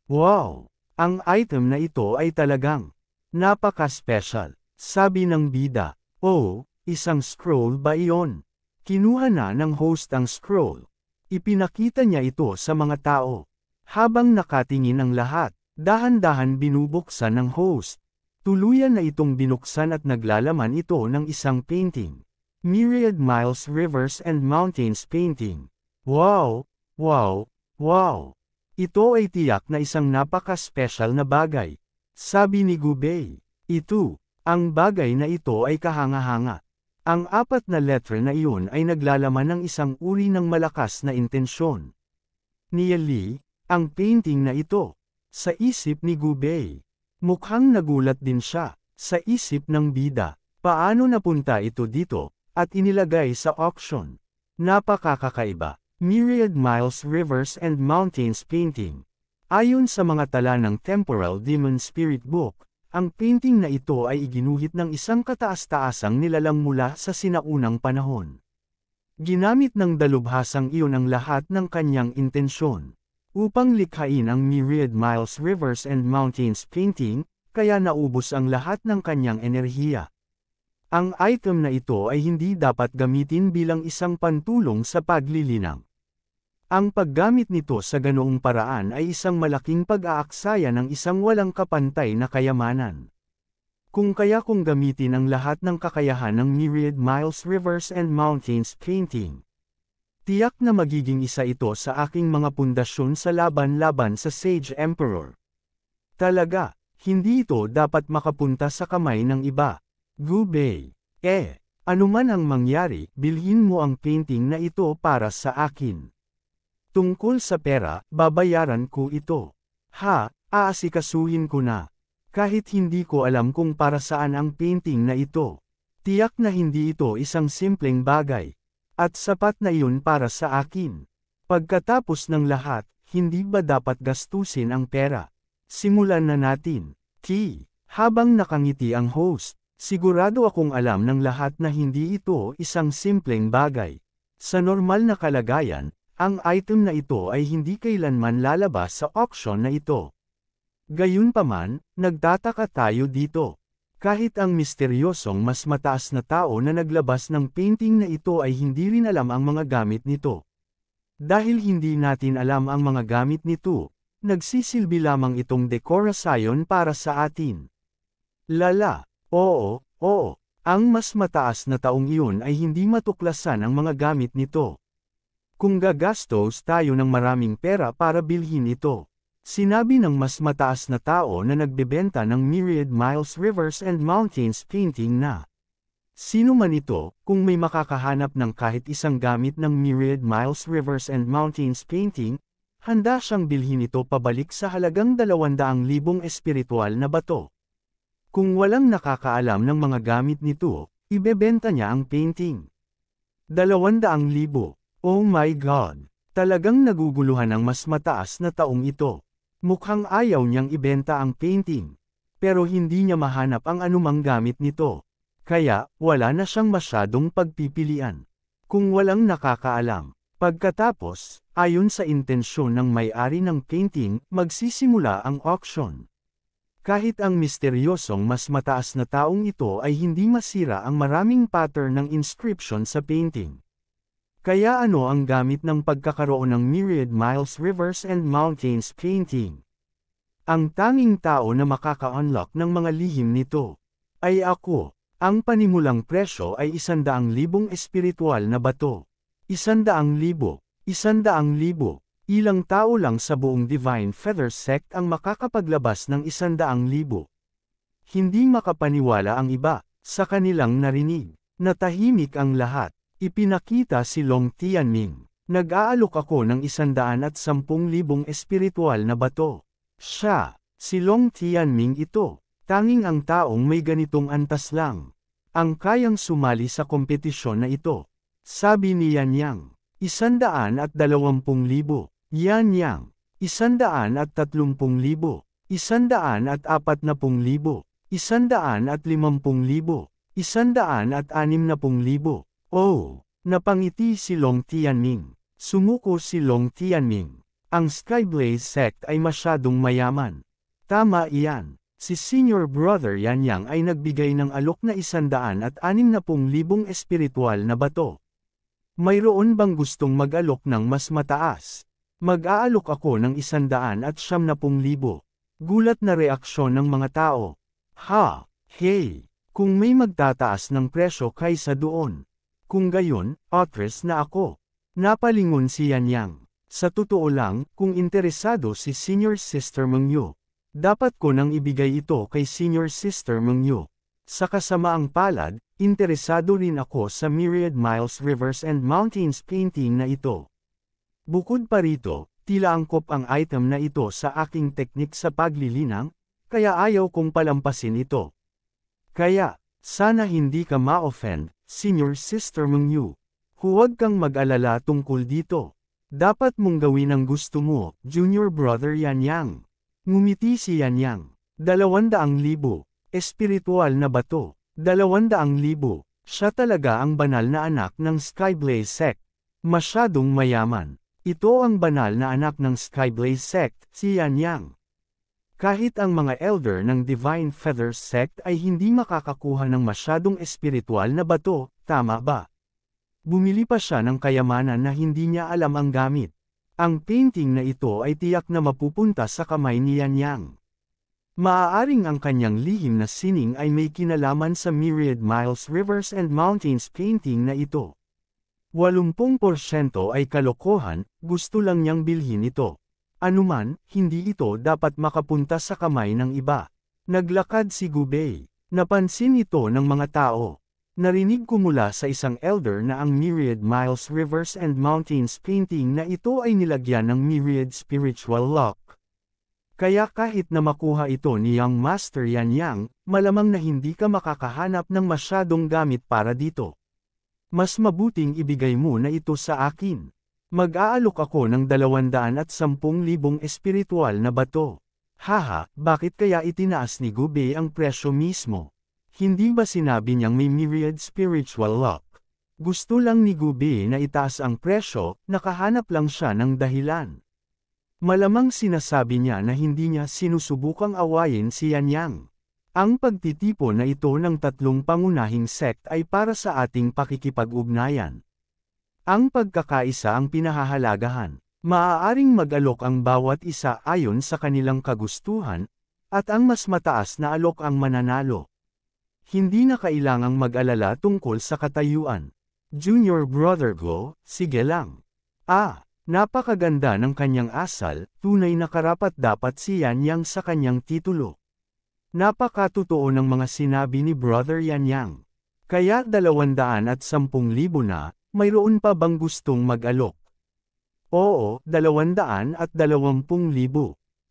wow! Ang item na ito ay talagang napaka-special. Sabi ng bida, oh, isang scroll ba iyon? Kinuha na ng host ang scroll. Ipinakita niya ito sa mga tao. Habang nakatingin ang lahat, dahan-dahan binubuksan ng host. Tuluyan na itong binuksan at naglalaman ito ng isang painting. Myriad Miles Rivers and Mountains Painting. Wow! Wow! Wow! Ito ay tiyak na isang napaka-special na bagay. Sabi ni Gubei. Ang bagay na ito ay kahanga-hanga. Ang 4 na letra na iyon ay naglalaman ng isang uri ng malakas na intensyon. Niyali, ang painting na ito. Sa isip ni Gubei. Mukhang nagulat din siya. Sa isip ng bida. Paano napunta ito dito, at inilagay sa auction? Napakakakaiba. Myriad Miles Rivers and Mountains Painting. Ayon sa mga tala ng Temporal Demon Spirit Book, ang painting na ito ay iginuhit ng isang kataas-taasang nilalang mula sa sinaunang panahon. Ginamit ng dalubhasang iyon ang lahat ng kanyang intensyon. Upang likhain ang Myriad Miles Rivers and Mountains Painting, kaya naubos ang lahat ng kanyang enerhiya. Ang item na ito ay hindi dapat gamitin bilang isang pantulong sa paglilinang. Ang paggamit nito sa ganoong paraan ay isang malaking pag-aaksaya ng isang walang kapantay na kayamanan. Kung gamitin ang lahat ng kakayahan ng Myriad Miles Rivers and Mountains Painting, tiyak na magiging isa ito sa aking mga pundasyon sa laban-laban sa Sage Emperor. Talaga, hindi ito dapat makapunta sa kamay ng iba. Gubei, anuman ang mangyari, bilhin mo ang painting na ito para sa akin. Tungkol sa pera, babayaran ko ito. Aasikasuhin ko na. Kahit hindi ko alam kung para saan ang painting na ito. Tiyak na hindi ito isang simpleng bagay. At sapat na iyon para sa akin. Pagkatapos ng lahat, hindi ba dapat gastusin ang pera? Simulan na natin. Habang nakangiti ang host, sigurado akong alam ng lahat na hindi ito isang simpleng bagay. Sa normal na kalagayan, ang item na ito ay hindi kailanman lalabas sa auction na ito. Gayunpaman, nagtataka tayo dito. Kahit ang misteryosong mas mataas na tao na naglabas ng painting na ito ay hindi rin alam ang mga gamit nito. Dahil hindi natin alam ang mga gamit nito, nagsisilbi lamang itong dekorasyon para sa atin. Oo, ang mas mataas na taong iyon ay hindi matuklasan ang mga gamit nito. Kung gagastos tayo ng maraming pera para bilhin ito. Sinabi ng mas mataas na tao na nagbebenta ng Myriad Miles Rivers and Mountains Painting na, sino man ito, kung may makakahanap ng kahit isang gamit ng Myriad Miles Rivers and Mountains Painting, handa siyang bilhin ito pabalik sa halagang 200,000 espiritual na bato. Kung walang nakakaalam ng mga gamit nito, ibebenta niya ang painting. 200,000. Oh my God! Talagang naguguluhan ang mas mataas na taong ito. Mukhang ayaw niyang ibenta ang painting. Pero hindi niya mahanap ang anumang gamit nito. Kaya, wala na siyang masyadong pagpipilian. Kung walang nakakaalam. Pagkatapos, ayon sa intensyon ng may-ari ng painting, magsisimula ang auction. Kahit ang misteryosong mas mataas na taong ito ay hindi masira ang maraming pattern ng inscription sa painting. Kaya ano ang gamit ng pagkakaroon ng Myriad Miles Rivers and Mountains painting? Ang tanging tao na makaka-unlock ng mga lihim nito ay ako. Ang panimulang presyo ay 100,000 espiritual na bato. 100,000. 100,000. Ilang tao lang sa buong Divine Feather Sect ang makakapaglabas ng 100,000. Hindi makapaniwala ang iba, sa kanilang narinig. Natahimik ang lahat. Ipinakita si Long Tianming. Nag-aalok ako ng 110,000 espiritual na bato. Siya, si Long Tianming ito, tanging ang taong may ganitong antas lang. Ang kayang sumali sa kompetisyon na ito. Sabi ni Yan Yang. 120,000. Yan Yang. 130,000. 140,000. 150,000. 160,000. Oh! Napangiti si Long Tianming. Sumuko si Long Tianming. Ang Skyblaze Sect ay masyadong mayaman. Tama iyan. Si Senior Brother Yan Yang ay nagbigay ng alok na 160,000 espiritual na bato. Mayroon bang gustong mag-alok ng mas mataas? Mag-aalok ako ng 170,000. Gulat na reaksyon ng mga tao. Ha! Hey! Kung may magtataas ng presyo kaysa doon. Kung gayon, otres na ako. Napalingon si Yan Yang. Sa totoo lang, kung interesado si Senior Sister Mengyu, dapat ko nang ibigay ito kay Senior Sister Mengyu. Sa kasamaang palad, interesado rin ako sa Myriad Miles Rivers and Mountains painting na ito. Bukod pa rito, tila angkop ang item na ito sa aking teknik sa paglilinang, kaya ayaw kong palampasin ito. Kaya, sana hindi ka ma-offend, Senior Sister Mengyu. Huwag kang mag-alala tungkol dito. Dapat mong gawin ang gusto mo, Junior Brother Yan Yang. Ngumiti si Yan Yang. 200,000. Espiritual na bato. 200,000. Siya talaga ang banal na anak ng Skyblaze Sect. Masyadong mayaman. Ito ang banal na anak ng Skyblaze Sect, si Yan Yang. Kahit ang mga elder ng Divine Feather Sect ay hindi makakakuha ng masyadong espiritual na bato, tama ba? Bumili pa siya ng kayamanan na hindi niya alam ang gamit. Ang painting na ito ay tiyak na mapupunta sa kamay ni Yan Yang. Maaaring ang kanyang lihim na sining ay may kinalaman sa Myriad Miles Rivers and Mountains painting na ito. 80% ay kalokohan, gusto lang niyang bilhin ito. Anuman, hindi ito dapat makapunta sa kamay ng iba. Naglakad si Gubei. Napansin ito ng mga tao. Narinig ko mula sa isang elder na ang Myriad Miles Rivers and Mountains painting na ito ay nilagyan ng Myriad Spiritual Lock. Kaya kahit na makuha ito ni Young Master Yan Yang, malamang na hindi ka makakahanap ng masyadong gamit para dito. Mas mabuting ibigay mo na ito sa akin. Mag-aalok ako ng 210,000 espiritual na bato. Haha, bakit kaya itinaas ni Gubei ang presyo mismo? Hindi ba sinabi niyang may Myriad Spiritual Lock? Gusto lang ni Gubei na itaas ang presyo, nakahanap lang siya ng dahilan. Malamang sinasabi niya na hindi niya sinusubukang awayin si Yan Yang. Ang pagtitipon na ito ng tatlong pangunahing sect ay para sa ating pakikipag-ugnayan. Ang pagkakaisa ang pinahahalagahan. Maaaring mag-alok ang bawat isa ayon sa kanilang kagustuhan, at ang mas mataas na alok ang mananalo. Hindi na kailangang mag-alala tungkol sa katayuan. Junior Brother Go, sige lang. Napakaganda ng kanyang asal, tunay na karapat-dapat si Yan Yang sa kanyang titulo. Napakatotoo ng mga sinabi ni Brother Yan Yang. Kaya 210,000 na, mayroon pa bang gustong mag-alok? Oo, 220,000.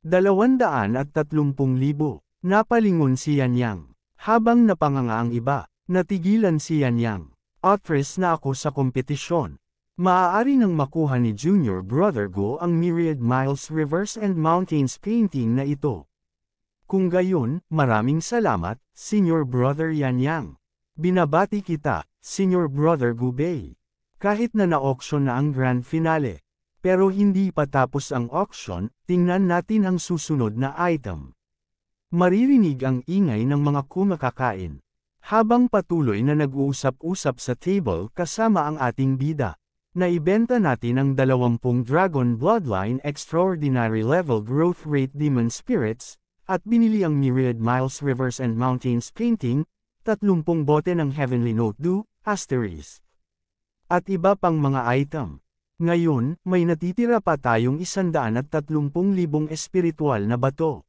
230,000. Napalingon si Yan Yang. Habang napanganga ang iba, natigilan si Yan Yang. Atras na ako sa kompetisyon. Maaari nang makuha ni Junior Brother Go ang Myriad Miles Rivers and Mountains painting na ito. Kung gayon, maraming salamat, Senior Brother Yan Yang. Binabati kita, Senior Brother Gubei. Kahit na na-auction na ang grand finale. Pero hindi pa tapos ang auction, tingnan natin ang susunod na item. Maririnig ang ingay ng mga kumakakain. Habang patuloy na nag-uusap-usap sa table kasama ang ating bida. Naibenta natin ang 20 Dragon Bloodline Extraordinary Level Growth Rate Demon Spirits, at binili ang Myriad Miles Rivers and Mountains Painting, 30 bote ng Heavenly Note Do, Asterisk. At iba pang mga item. Ngayon, may natitira pa tayong 130,000 espiritual na bato.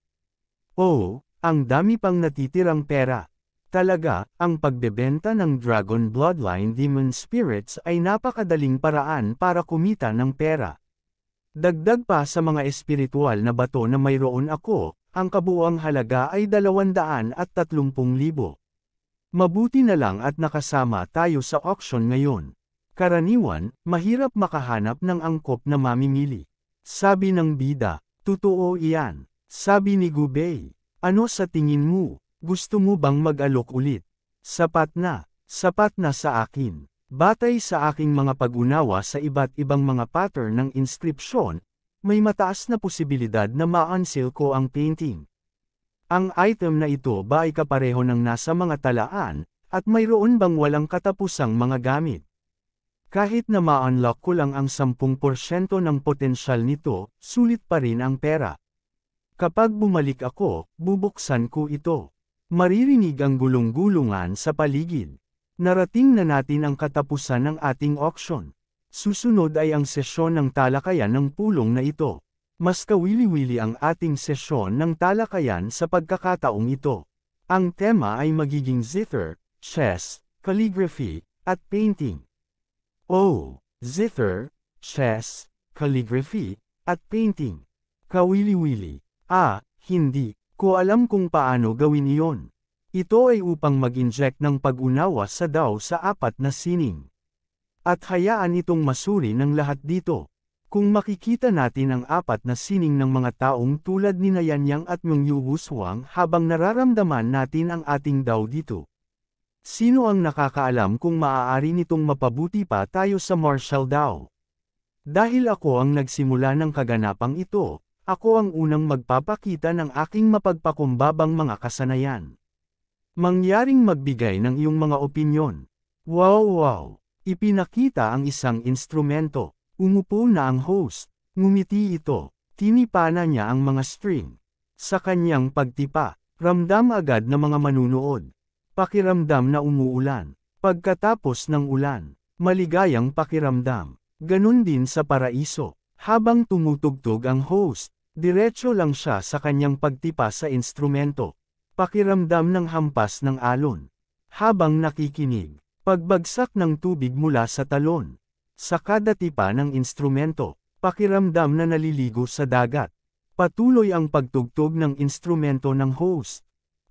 Oh, ang dami pang natitirang pera. Talaga, ang pagbebenta ng Dragon Bloodline Demon Spirits ay napakadaling paraan para kumita ng pera. Dagdag pa sa mga espiritual na bato na mayroon ako, ang kabuuang halaga ay 230,000. Mabuti na lang at nakasama tayo sa auction ngayon. Karaniwan, mahirap makahanap ng angkop na mamimili. Sabi ng bida, totoo iyan. Sabi ni Gubei, ano sa tingin mo? Gusto mo bang mag-alok ulit? Sapat na sa akin. Batay sa aking mga pag-unawa sa iba't ibang mga pattern ng inscription, may mataas na posibilidad na ma-unseal ko ang painting. Ang item na ito ba ay kapareho ng nasa mga talaan, at mayroon bang walang katapusang mga gamit? Kahit na ma-unlock ko lang ang 10% ng potensyal nito, sulit pa rin ang pera. Kapag bumalik ako, bubuksan ko ito. Maririnig ang gulong-gulungan sa paligid. Narating na natin ang katapusan ng ating auction. Susunod ay ang sesyon ng talakayan ng pulong na ito. Mas kawili-wili ang ating sesyon ng talakayan sa pagkakataong ito. Ang tema ay magiging zither, chess, calligraphy, at painting. Oh, zither, chess, calligraphy, at painting. Kawili-wili. Hindi ko alam kung paano gawin iyon. Ito ay upang mag-inject ng pag-unawa sa Dao sa 4 na sining. At hayaan itong masuri ng lahat dito. Kung makikita natin ang 4 na sining ng mga taong tulad ni Yan Yang at Meng Yu Wushuang habang nararamdaman natin ang ating Dao dito. Sino ang nakakaalam kung maaari nitong mapabuti pa tayo sa martial Dao? Dahil ako ang nagsimula ng kaganapang ito, ako ang unang magpapakita ng aking mapagpakumbabang mga kasanayan. Mangyaring magbigay ng iyong mga opinyon. Wow! Ipinakita ang isang instrumento. Umupo na ang host. Ngumiti ito. Tinipana niya ang mga string. Sa kanyang pagtipa, ramdam agad na mga manunood. Pakiramdam na umuulan. Pagkatapos ng ulan, maligayang pakiramdam. Ganun din sa paraiso. Habang tumutugtog ang host, diretso lang siya sa kanyang pagtipa sa instrumento. Pakiramdam ng hampas ng alon. Habang nakikinig, pagbagsak ng tubig mula sa talon. Sa kada tipa ng instrumento, pakiramdam na naliligo sa dagat. Patuloy ang pagtugtog ng instrumento ng host.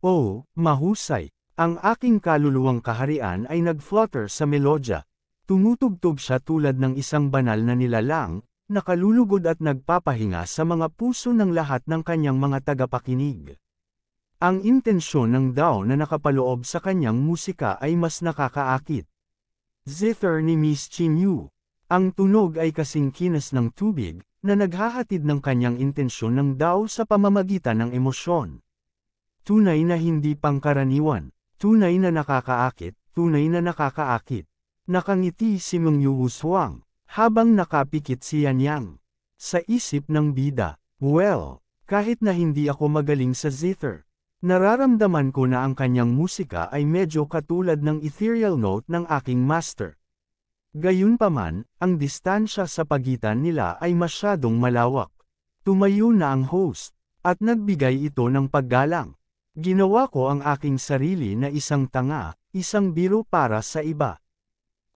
Oh, mahusay! Ang aking kaluluwang kaharian ay nag-flutter sa melodya. Tumutugtog siya tulad ng isang banal na nilalang, nakalulugod at nagpapahinga sa mga puso ng lahat ng kanyang mga tagapakinig. Ang intensyon ng Dao na nakapaloob sa kanyang musika ay mas nakakaakit. Zither ni Miss Chin Yu. Ang tunog ay kasing kinas ng tubig, na naghahatid ng kanyang intensyon ng Dao sa pamamagitan ng emosyon. Tunay na hindi pangkaraniwan. Tunay na nakakaakit, tunay na nakakaakit. Nakangiti si Meng Yu Wushuang, habang nakapikit si Yan Yang. Sa isip ng bida, well, kahit na hindi ako magaling sa zither, nararamdaman ko na ang kanyang musika ay medyo katulad ng ethereal note ng aking master. Gayunpaman, ang distansya sa pagitan nila ay masyadong malawak. Tumayo na ang host, at nagbigay ito ng paggalang. Ginawa ko ang aking sarili na isang tanga, isang biro para sa iba.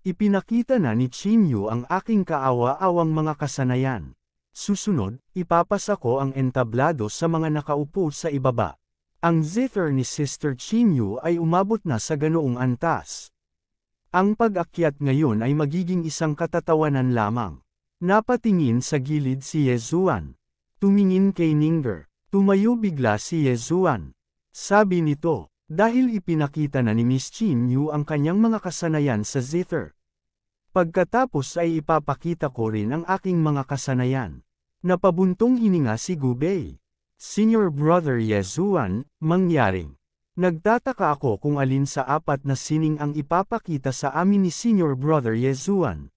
Ipinakita na ni Chin Yu ang aking kaawa-awang mga kasanayan. Susunod, ipapasa ko ang entablado sa mga nakaupo sa ibaba. Ang zither ni Sister Chinyu ay umabot na sa ganoong antas. Ang pag-akyat ngayon ay magiging isang katatawanan lamang. Napatingin sa gilid si Yezuan. Tumingin kay Ninger. Tumayo bigla si Yezuan. Sabi nito, dahil ipinakita na ni Miss Chinyu ang kanyang mga kasanayan sa zither. Pagkatapos ay ipapakita ko rin ang aking mga kasanayan. Napabuntong hininga si Gubei. Senior Brother Yezuan, mangyaring. Nagtataka ako kung alin sa apat na sining ang ipapakita sa amin ni Senior Brother Yezuan.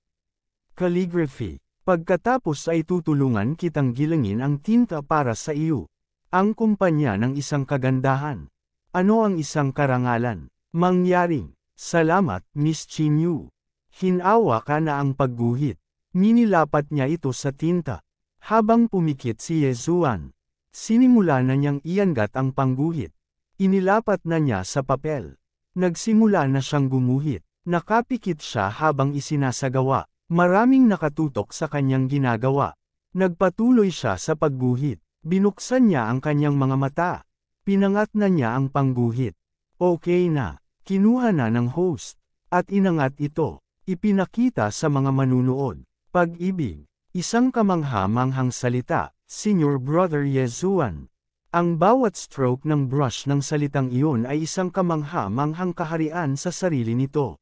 Calligraphy. Pagkatapos ay tutulungan kitang gilangin ang tinta para sa iyo. Ang kumpanya ng isang kagandahan. Ano ang isang karangalan? Mangyaring. Salamat, Miss Chinyu. Hinawa ka na ang pagguhit. Ninilapat niya ito sa tinta. Habang pumikit si Yezuan. Sinimula na niyang iangat ang pangguhit. Inilapat na niya sa papel. Nagsimula na siyang gumuhit. Nakapikit siya habang isinasagawa. Maraming nakatutok sa kanyang ginagawa. Nagpatuloy siya sa pagguhit. Binuksan niya ang kanyang mga mata. Pinangat na niya ang pangguhit. Okay na. Kinuha na ng host. At inangat ito. Ipinakita sa mga manunood. Pag-ibig. Isang kamangha-manghang salita. Senior Brother Yezuan. Ang bawat stroke ng brush ng salitang iyon ay isang kamangha-manghang kaharian sa sarili nito.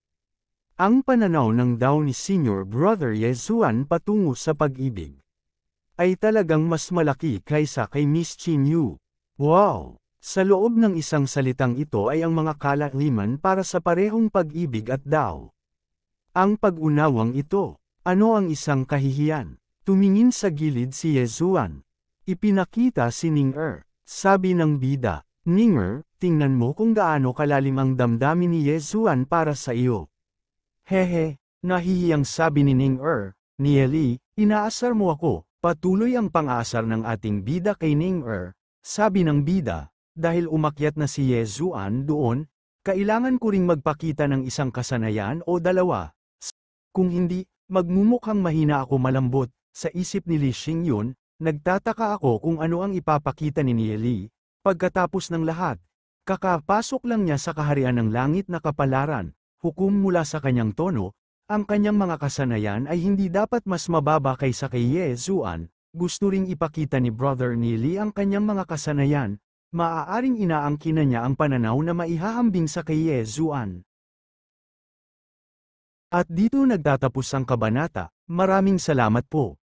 Ang pananaw ng daw ni Senior Brother Yezuan patungo sa pag-ibig ay talagang mas malaki kaysa kay Miss Chinyu. Wow! Sa loob ng isang salitang ito ay ang mga kalaliman para sa parehong pag-ibig at daw. Ang pag-unawang ito, ano ang isang kahihiyan? Tumingin sa gilid si Yezuan. Ipinakita si Ninger. Sabi ng bida, Ninger, tingnan mo kung gaano kalalim ang damdamin ni Yezuan para sa iyo. Hehe, nahihiyang sabi ni Ninger. Nieli, inaasar mo ako. Patuloy ang pang-aasar ng ating bida kay Ninger. Sabi ng bida, dahil umakyat na si Yezuan doon, kailangan ko ring magpakita ng isang kasanayan o dalawa. Kung hindi, magmumukhang mahina ako malambot. Sa isip ni Li Xingyun, nagtataka ako kung ano ang ipapakita ni Nieli. Pagkatapos ng lahat, kakapasok lang niya sa kaharian ng langit na kapalaran, hukom mula sa kanyang tono, ang kanyang mga kasanayan ay hindi dapat mas mababa kaysa kay Yezuan. Gusto ring ipakita ni Brother Nieli ang kanyang mga kasanayan, maaaring inaangkin na niya ang pananaw na maihahambing sa kay Yezuan. At dito nagtatapos ang kabanata. Maraming salamat po.